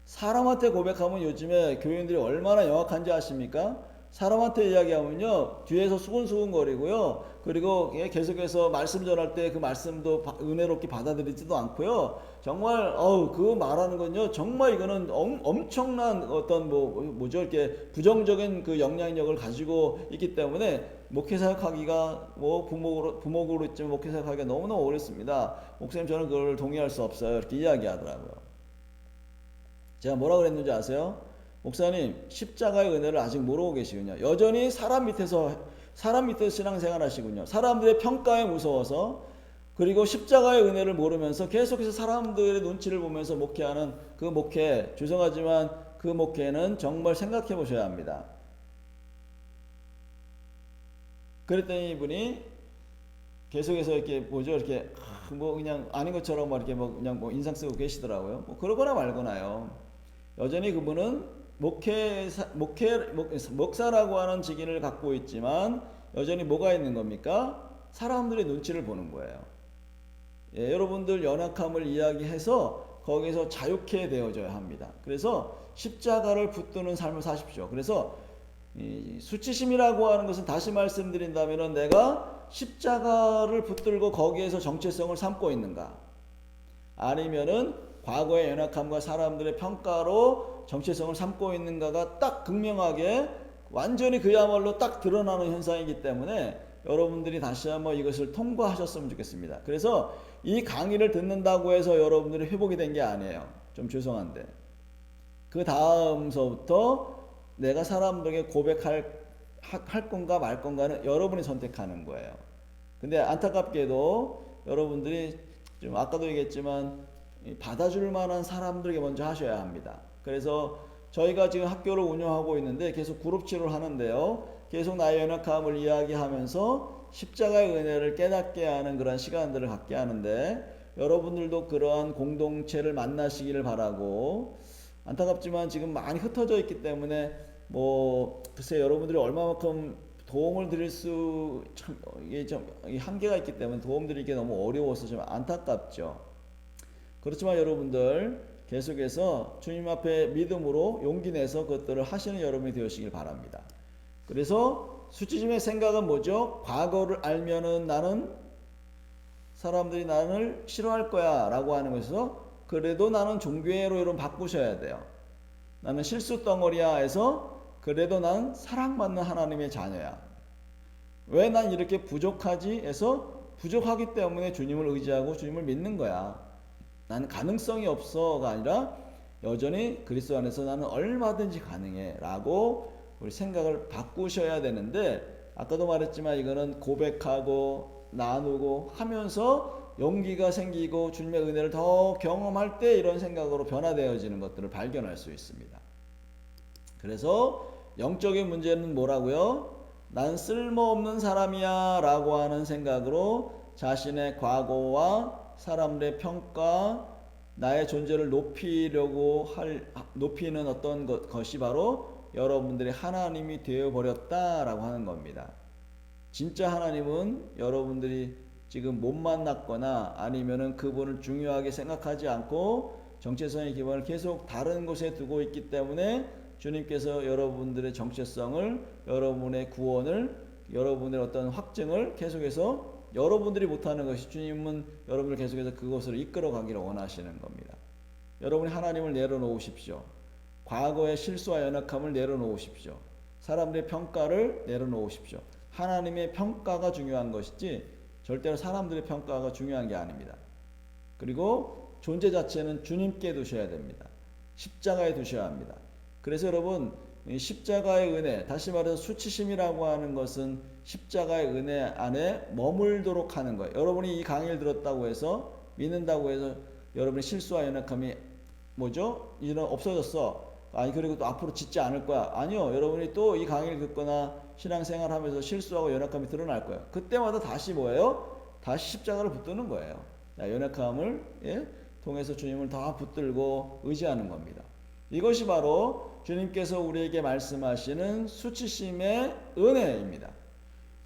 사람한테 고백하면 요즘에 교인들이 얼마나 영악한지 아십니까? 사람한테 이야기하면요 뒤에서 수근수근거리고요. 그리고 계속해서 말씀 전할 때 그 말씀도 은혜롭게 받아들이지도 않고요. 정말 그 말하는 건요 정말 이거는 엄청난 어떤 뭐죠 이렇게 부정적인 그 영향력을 가지고 있기 때문에 목회 사역하기가 부목으로 있지만 목회 사역하기가 너무너무 어렵습니다. 목사님 저는 그걸 동의할 수 없어요. 이렇게 이야기하더라고요. 제가 뭐라 그랬는지 아세요? 목사님 십자가의 은혜를 아직 모르고 계시군요. 여전히 사람 밑에서 신앙생활 하시군요. 사람들의 평가에 무서워서 그리고 십자가의 은혜를 모르면서 계속해서 사람들의 눈치를 보면서 목회하는 그 목회 죄송하지만 그 목회는 정말 생각해 보셔야 합니다. 그랬더니 이분이 계속해서 이렇게 이렇게 그냥 아닌 것처럼 이렇게 그냥 인상 쓰고 계시더라고요. 그러거나 말거나요. 여전히 그분은 목사라고 하는 직인을 갖고 있지만 여전히 뭐가 있는 겁니까? 사람들의 눈치를 보는 거예요. 예, 여러분들 연약함을 이야기해서 거기서 자유케 되어져야 합니다. 그래서 십자가를 붙드는 삶을 사십시오. 그래서 이 수치심이라고 하는 것은 다시 말씀드린다면 내가 십자가를 붙들고 거기에서 정체성을 삼고 있는가? 아니면은 과거의 연약함과 사람들의 평가로 정체성을 삼고 있는가가 딱 극명하게 완전히 그야말로 딱 드러나는 현상이기 때문에 여러분들이 다시 한번 이것을 통과하셨으면 좋겠습니다. 그래서 이 강의를 듣는다고 해서 여러분들이 회복이 된 게 아니에요. 좀 죄송한데 그 다음서부터 내가 사람들에게 고백할 건가 말 건가는 여러분이 선택하는 거예요. 근데 안타깝게도 여러분들이 좀 아까도 얘기했지만 받아줄 만한 사람들에게 먼저 하셔야 합니다. 그래서 저희가 지금 학교를 운영하고 있는데 계속 그룹 치료를 하는데요. 계속 나의 연약함을 이야기하면서 십자가의 은혜를 깨닫게 하는 그런 시간들을 갖게 하는데 여러분들도 그러한 공동체를 만나시기를 바라고 안타깝지만 지금 많이 흩어져 있기 때문에 글쎄 여러분들이 얼마만큼 도움을 드릴 수 참 이게 좀 한계가 있기 때문에 도움 드리기 너무 어려워서 좀 안타깝죠. 그렇지만 여러분들 계속해서 주님 앞에 믿음으로 용기 내서 그것들을 하시는 여러분이 되시길 바랍니다. 그래서 수치심의 생각은 뭐죠? 과거를 알면은 사람들이 나를 싫어할 거야 라고 하는 것에서 그래도 나는 종교회로 여러분 바꾸셔야 돼요. 나는 실수 덩어리야 해서 그래도 난 사랑받는 하나님의 자녀야. 왜 난 이렇게 부족하지 해서 부족하기 때문에 주님을 의지하고 주님을 믿는 거야. 나는 가능성이 없어가 아니라 여전히 그리스도 안에서 나는 얼마든지 가능해 라고 우리 생각을 바꾸셔야 되는데, 아까도 말했지만 이거는 고백하고 나누고 하면서 용기가 생기고 주님의 은혜를 더 경험할 때 이런 생각으로 변화되어지는 것들을 발견할 수 있습니다. 그래서 영적인 문제는 뭐라고요? 난 쓸모없는 사람이야 라고 하는 생각으로 자신의 과거와 사람들의 평가, 나의 존재를 높이는 어떤 것이 바로 여러분들의 하나님이 되어버렸다라고 하는 겁니다. 진짜 하나님은 여러분들이 지금 못 만났거나 아니면은 그분을 중요하게 생각하지 않고 정체성의 기반을 계속 다른 곳에 두고 있기 때문에 주님께서 여러분들의 정체성을, 여러분의 구원을, 여러분의 어떤 확증을 계속해서 여러분들이 못하는 것이 주님은 여러분을 계속해서 그것으로 이끌어 가기를 원하시는 겁니다. 여러분이 하나님을 내려놓으십시오. 과거의 실수와 연약함을 내려놓으십시오. 사람들의 평가를 내려놓으십시오. 하나님의 평가가 중요한 것이지 절대로 사람들의 평가가 중요한 게 아닙니다. 그리고 존재 자체는 주님께 두셔야 됩니다. 십자가에 두셔야 합니다. 그래서 여러분, 십자가의 은혜, 다시 말해서 수치심이라고 하는 것은 십자가의 은혜 안에 머물도록 하는 거예요. 여러분이 이 강의를 들었다고 해서, 믿는다고 해서 여러분의 실수와 연약함이 뭐죠? 이런 없어졌어. 아니, 그리고 또 앞으로 짓지 않을 거야. 아니요. 여러분이 또 이 강의를 듣거나 신앙생활 하면서 실수하고 연약함이 드러날 거예요. 그때마다 다시 뭐예요? 다시 십자가를 붙드는 거예요. 연약함을 통해서 주님을 더 붙들고 의지하는 겁니다. 이것이 바로 주님께서 우리에게 말씀하시는 수치심의 은혜입니다.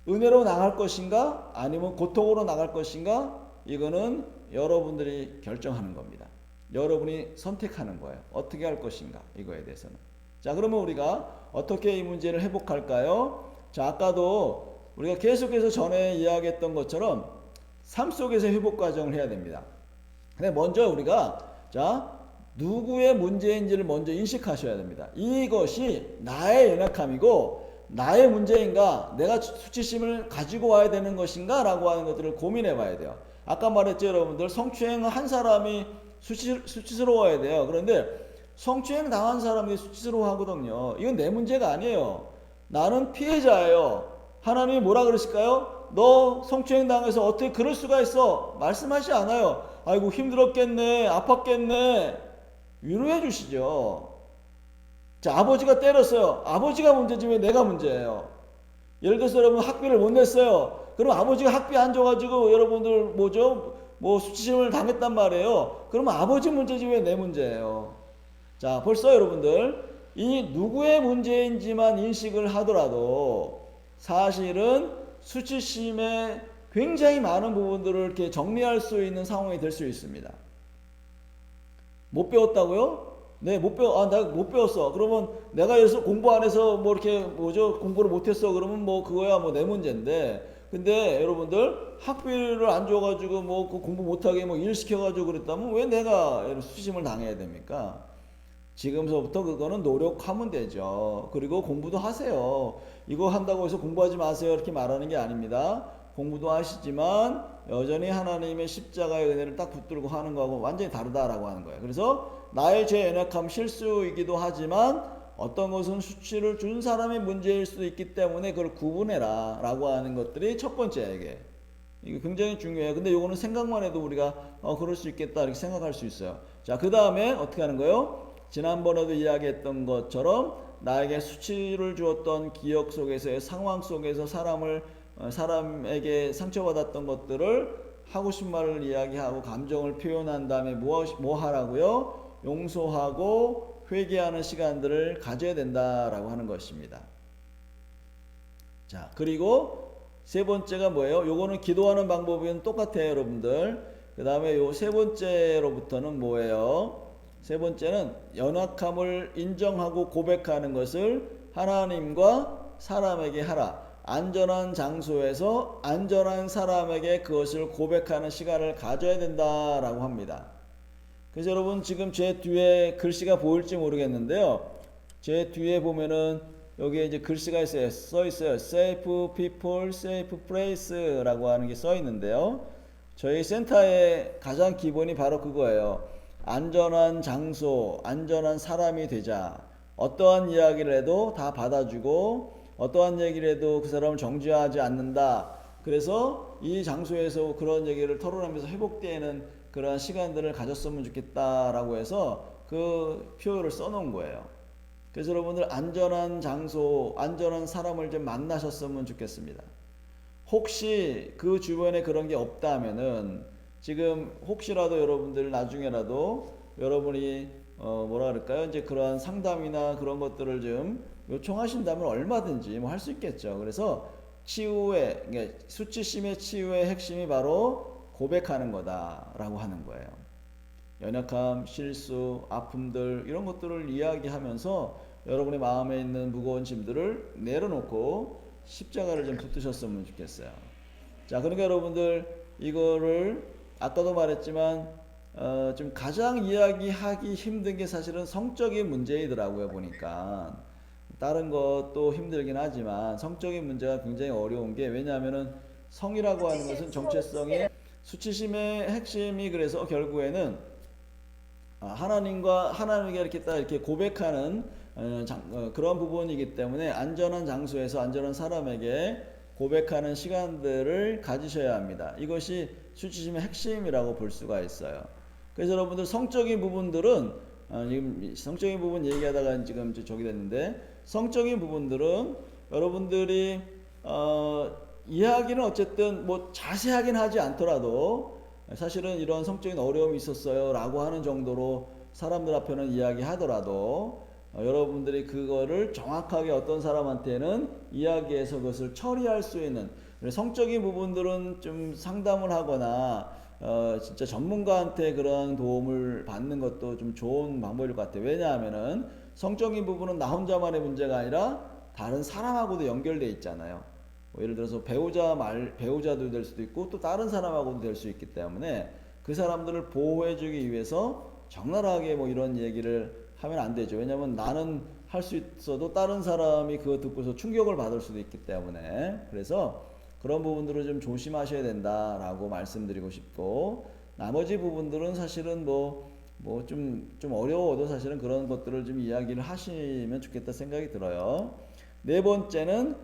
은혜로 나갈 것인가 아니면 고통으로 나갈 것인가, 이거는 여러분들이 결정하는 겁니다. 여러분이 선택하는 거예요. 어떻게 할 것인가, 이거에 대해서는. 자, 그러면 우리가 어떻게 이 문제를 회복할까요? 자, 아까도 우리가 계속해서 전에 이야기했던 것처럼 삶 속에서 회복 과정을 해야 됩니다. 근데 먼저 우리가 누구의 문제인지를 먼저 인식하셔야 됩니다. 이것이 나의 연약함이고 나의 문제인가, 내가 수치심을 가지고 와야 되는 것인가 라고 하는 것들을 고민해 봐야 돼요. 아까 말했죠, 여러분들. 성추행을 한 사람이 수치스러워야 돼요. 그런데 성추행 당한 사람이 수치스러워 하거든요. 이건 내 문제가 아니에요. 나는 피해자예요. 하나님이 뭐라 그러실까요? 너 성추행 당해서 어떻게 그럴 수가 있어? 말씀하지 않아요. 아이고 힘들었겠네, 아팠겠네, 위로해 주시죠. 자, 아버지가 때렸어요. 아버지가 문제지 왜 내가 문제예요? 예를 들어서 여러분 학비를 못 냈어요. 그럼 아버지가 학비 안 줘가지고 여러분들 수치심을 당했단 말이에요. 그러면 아버지 문제지 왜 내 문제예요? 자, 벌써 여러분들 이 누구의 문제인지만 인식을 하더라도 사실은 수치심의 굉장히 많은 부분들을 이렇게 정리할 수 있는 상황이 될 수 있습니다. 못 배웠다고요? 네, 내가 못 배웠어. 그러면 내가 여기서 공부 안 해서 공부를 못 했어. 그러면 그거야 내 문제인데. 근데 여러분들 학비를 안 줘가지고 그 공부 못하게 일 시켜가지고 그랬다면 왜 내가 수치심을 당해야 됩니까? 지금서부터 그거는 노력하면 되죠. 그리고 공부도 하세요. 이거 한다고 해서 공부하지 마세요 이렇게 말하는 게 아닙니다. 공부도 하시지만 여전히 하나님의 십자가의 은혜를 딱 붙들고 하는 거하고 완전히 다르다라고 하는 거예요. 그래서 나의 죄, 연약함, 실수이기도 하지만 어떤 것은 수치를 준 사람의 문제일 수도 있기 때문에 그걸 구분해라 라고 하는 것들이 첫 번째에게, 이게 굉장히 중요해요. 근데 요거는 생각만 해도 우리가 그럴 수 있겠다 이렇게 생각할 수 있어요. 자, 그 다음에 어떻게 하는 거예요? 지난번에도 이야기했던 것처럼 나에게 수치를 주었던 기억 속에서의 상황 속에서 사람에게 상처받았던 것들을 하고 싶은 말을 이야기하고 감정을 표현한 다음에 뭐 하라고요? 용서하고 회개하는 시간들을 가져야 된다라고 하는 것입니다. 자, 그리고 세 번째가 뭐예요? 요거는 기도하는 방법은 똑같아요, 여러분들. 그 다음에 요 세 번째로부터는 뭐예요? 세 번째는 연약함을 인정하고 고백하는 것을 하나님과 사람에게 하라. 안전한 장소에서 안전한 사람에게 그것을 고백하는 시간을 가져야 된다라고 합니다. 그래서 여러분 지금 제 뒤에 글씨가 보일지 모르겠는데요. 제 뒤에 보면은 여기에 이제 글씨가 써 있어요. Safe people, safe place라고 하는 게 써 있는데요. 저희 센터의 가장 기본이 바로 그거예요. 안전한 장소, 안전한 사람이 되자. 어떠한 이야기를 해도 다 받아주고 어떠한 얘기를 해도 그 사람을 정죄하지 않는다. 그래서 이 장소에서 그런 얘기를 토론하면서 회복되는 그런 시간들을 가졌으면 좋겠다라고 해서 그 표를 써놓은 거예요. 그래서 여러분들 안전한 장소, 안전한 사람을 좀 만나셨으면 좋겠습니다. 혹시 그 주변에 그런 게 없다면은 지금 혹시라도 여러분들 나중에라도 여러분이 뭐라 그럴까요? 이제 그런 상담이나 그런 것들을 좀 요청하신다면 얼마든지 뭐 할 수 있겠죠. 그래서 치유의 그러니까 수치심의 치유의 핵심이 바로 고백하는 거다라고 하는 거예요. 연약함, 실수, 아픔들 이런 것들을 이야기하면서 여러분의 마음에 있는 무거운 짐들을 내려놓고 십자가를 좀 붙드셨으면 좋겠어요. 자, 그러니까 여러분들 이거를 아까도 말했지만 좀 가장 이야기하기 힘든 게 사실은 성적인 문제이더라고요. 보니까 다른 것도 힘들긴 하지만 성적인 문제가 굉장히 어려운 게 왜냐하면은 성이라고 하는 것은 정체성이 수치심의 핵심이 그래서 결국에는 하나님과 하나님에게 이렇게 딱 이렇게 고백하는 그런 부분이기 때문에 안전한 장소에서 안전한 사람에게 고백하는 시간들을 가지셔야 합니다. 이것이 수치심의 핵심이라고 볼 수가 있어요. 그래서 여러분들 성적인 부분들은 지금 성적인 부분 얘기하다가 지금 저기 됐는데 성적인 부분들은 여러분들이 이야기는 어쨌든 뭐 자세하긴 하지 않더라도 사실은 이런 성적인 어려움이 있었어요 라고 하는 정도로 사람들 앞에는 이야기하더라도 여러분들이 그거를 정확하게 어떤 사람한테는 이야기해서 그것을 처리할 수 있는 성적인 부분들은 좀 상담을 하거나 진짜 전문가한테 그런 도움을 받는 것도 좀 좋은 방법일 것 같아요. 왜냐하면은 성적인 부분은 나 혼자만의 문제가 아니라 다른 사람하고도 연결돼 있잖아요. 뭐 예를 들어서 배우자도 될 수도 있고 또 다른 사람하고도 될 수 있기 때문에 그 사람들을 보호해주기 위해서 적나라하게 뭐 이런 얘기를 하면 안 되죠. 왜냐하면 나는 할 수 있어도 다른 사람이 그거 듣고서 충격을 받을 수도 있기 때문에 그래서 그런 부분들을 좀 조심하셔야 된다라고 말씀드리고 싶고 나머지 부분들은 사실은 좀 어려워도 사실은 그런 것들을 좀 이야기를 하시면 좋겠다 생각이 들어요. 네 번째는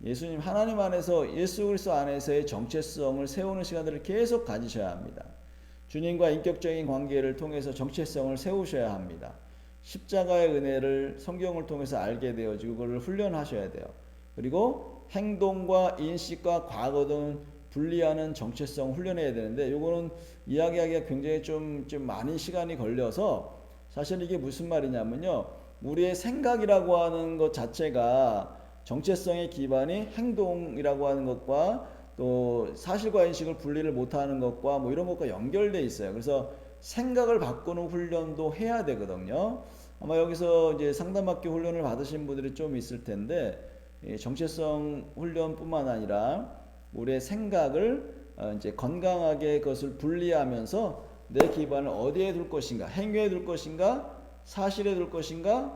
예수님 하나님 안에서 예수 그리스도 안에서의 정체성을 세우는 시간들을 계속 가지셔야 합니다. 주님과 인격적인 관계를 통해서 정체성을 세우셔야 합니다. 십자가의 은혜를 성경을 통해서 알게 되어지고 그걸 훈련하셔야 돼요. 그리고 행동과 인식과 과거 등 분리하는 정체성 훈련해야 되는데 요거는 이야기하기가 굉장히 좀 많은 시간이 걸려서 사실 이게 무슨 말이냐면요. 우리의 생각이라고 하는 것 자체가 정체성의 기반이 행동이라고 하는 것과 또 사실과 인식을 분리를 못하는 것과 뭐 이런 것과 연결돼 있어요. 그래서 생각을 바꾸는 훈련도 해야 되거든요. 아마 여기서 이제 상담학교 훈련을 받으신 분들이 좀 있을 텐데 정체성 훈련뿐만 아니라 우리의 생각을 이제 건강하게 그것을 분리하면서 내 기반을 어디에 둘 것인가, 행위에 둘 것인가, 사실에 둘 것인가,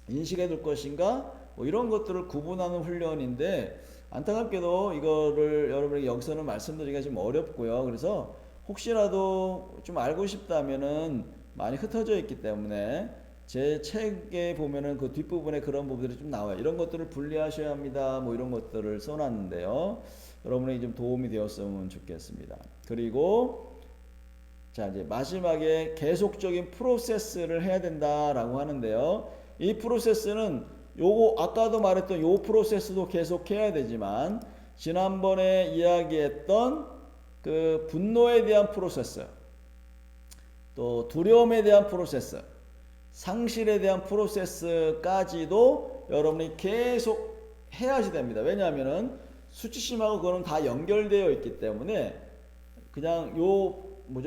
인식에 둘 것인가, 뭐 이런 것들을 구분하는 훈련인데 안타깝게도 이거를 여러분에게 여기서는 말씀드리기가 좀 어렵고요. 그래서 혹시라도 좀 알고 싶다면은 많이 흩어져 있기 때문에 제 책에 보면은 그 뒷부분에 그런 부분들이 좀 나와요. 이런 것들을 분리하셔야 합니다. 뭐 이런 것들을 써놨는데요. 여러분에게 좀 도움이 되었으면 좋겠습니다. 그리고 자 이제 마지막에 계속적인 프로세스를 해야 된다라고 하는데요. 이 프로세스는 요거 아까도 말했던 요 프로세스도 계속 해야 되지만 지난번에 이야기했던 그 분노에 대한 프로세스 또 두려움에 대한 프로세스 상실에 대한 프로세스까지도 여러분이 계속 해야지 됩니다. 왜냐하면은 수치심하고 그거는 다 연결되어 있기 때문에 그냥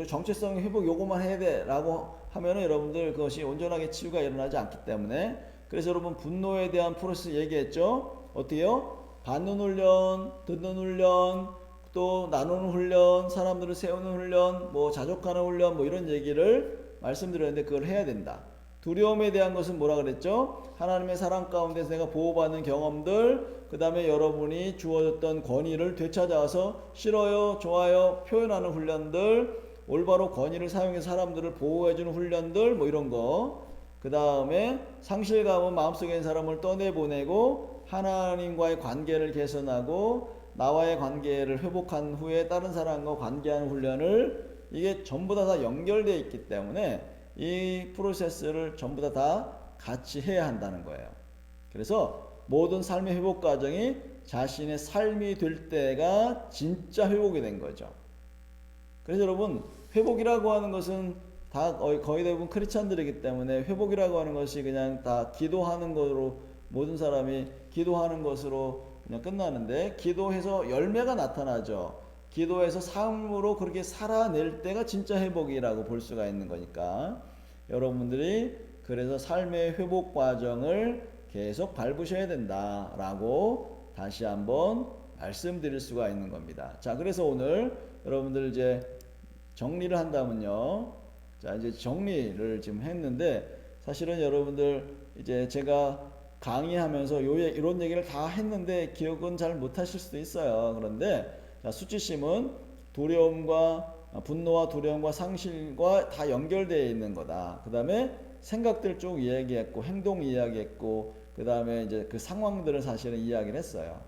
정체성 회복 요거만 해야 돼 라고 하면은 여러분들 그것이 온전하게 치유가 일어나지 않기 때문에 그래서 여러분 분노에 대한 프로세스 얘기했죠. 어때요? 받는 훈련, 듣는 훈련, 또 나누는 훈련, 사람들을 세우는 훈련, 뭐 자족하는 훈련, 뭐 이런 얘기를 말씀드렸는데 그걸 해야 된다. 두려움에 대한 것은 뭐라 그랬죠? 하나님의 사랑 가운데서 내가 보호받는 경험들, 그 다음에 여러분이 주어졌던 권위를 되찾아서 싫어요, 좋아요 표현하는 훈련들, 올바로 권위를 사용해서 사람들을 보호해주는 훈련들, 뭐 이런 거. 그 다음에 상실감은 마음속에 있는 사람을 떠내보내고 하나님과의 관계를 개선하고 나와의 관계를 회복한 후에 다른 사람과 관계하는 훈련을 이게 전부 다 연결되어 있기 때문에 이 프로세스를 전부 다 같이 해야 한다는 거예요. 그래서 모든 삶의 회복 과정이 자신의 삶이 될 때가 진짜 회복이 된 거죠. 그래서 여러분 회복이라고 하는 것은 다 거의 대부분 크리스찬들이기 때문에 회복이라고 하는 것이 그냥 다 기도하는 것으로 모든 사람이 기도하는 것으로 그냥 끝나는데 기도해서 열매가 나타나죠. 기도해서 삶으로 그렇게 살아낼 때가 진짜 회복이라고 볼 수가 있는 거니까 여러분들이 그래서 삶의 회복 과정을 계속 밟으셔야 된다라고 다시 한번 말씀드릴 수가 있는 겁니다. 자, 그래서 오늘 여러분들 이제 정리를 한다면요. 자, 이제 정리를 지금 했는데 사실은 여러분들 이제 제가 강의하면서 이런 얘기를 다 했는데 기억은 잘 못하실 수도 있어요. 그런데 자, 수치심은 두려움과 분노와 두려움과 상실과 다 연결되어 있는 거다. 그 다음에 생각들 쭉 이야기했고 행동 이야기했고 그 다음에 이제 그 상황들을 사실은 이야기를 했어요.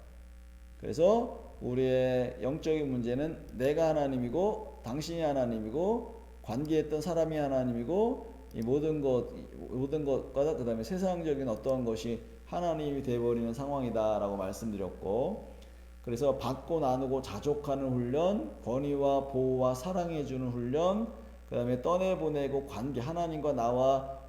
그래서 우리의 영적인 문제는 내가 하나님이고 당신이 하나님이고 관계했던 사람이 하나님이고 이 모든 것과 그 다음에 세상적인 어떠한 것이 하나님이 되어버리는 상황이다라고 말씀드렸고 그래서 받고 나누고 자족하는 훈련, 권위와 보호와 사랑해주는 훈련, 그 다음에 떠내보내고 관계, 하나님과 나와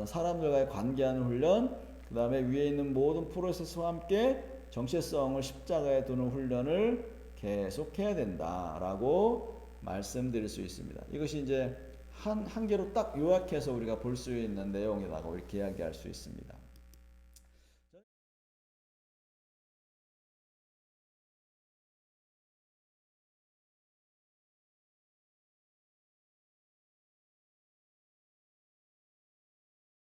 사람들과의 관계하는 훈련, 그 다음에 위에 있는 모든 프로세스와 함께 정체성을 십자가에 두는 훈련을 계속해야 된다라고 말씀드릴 수 있습니다. 이것이 이제 한 개로 딱 요약해서 우리가 볼 수 있는 내용이라고 이렇게 이야기할 수 있습니다.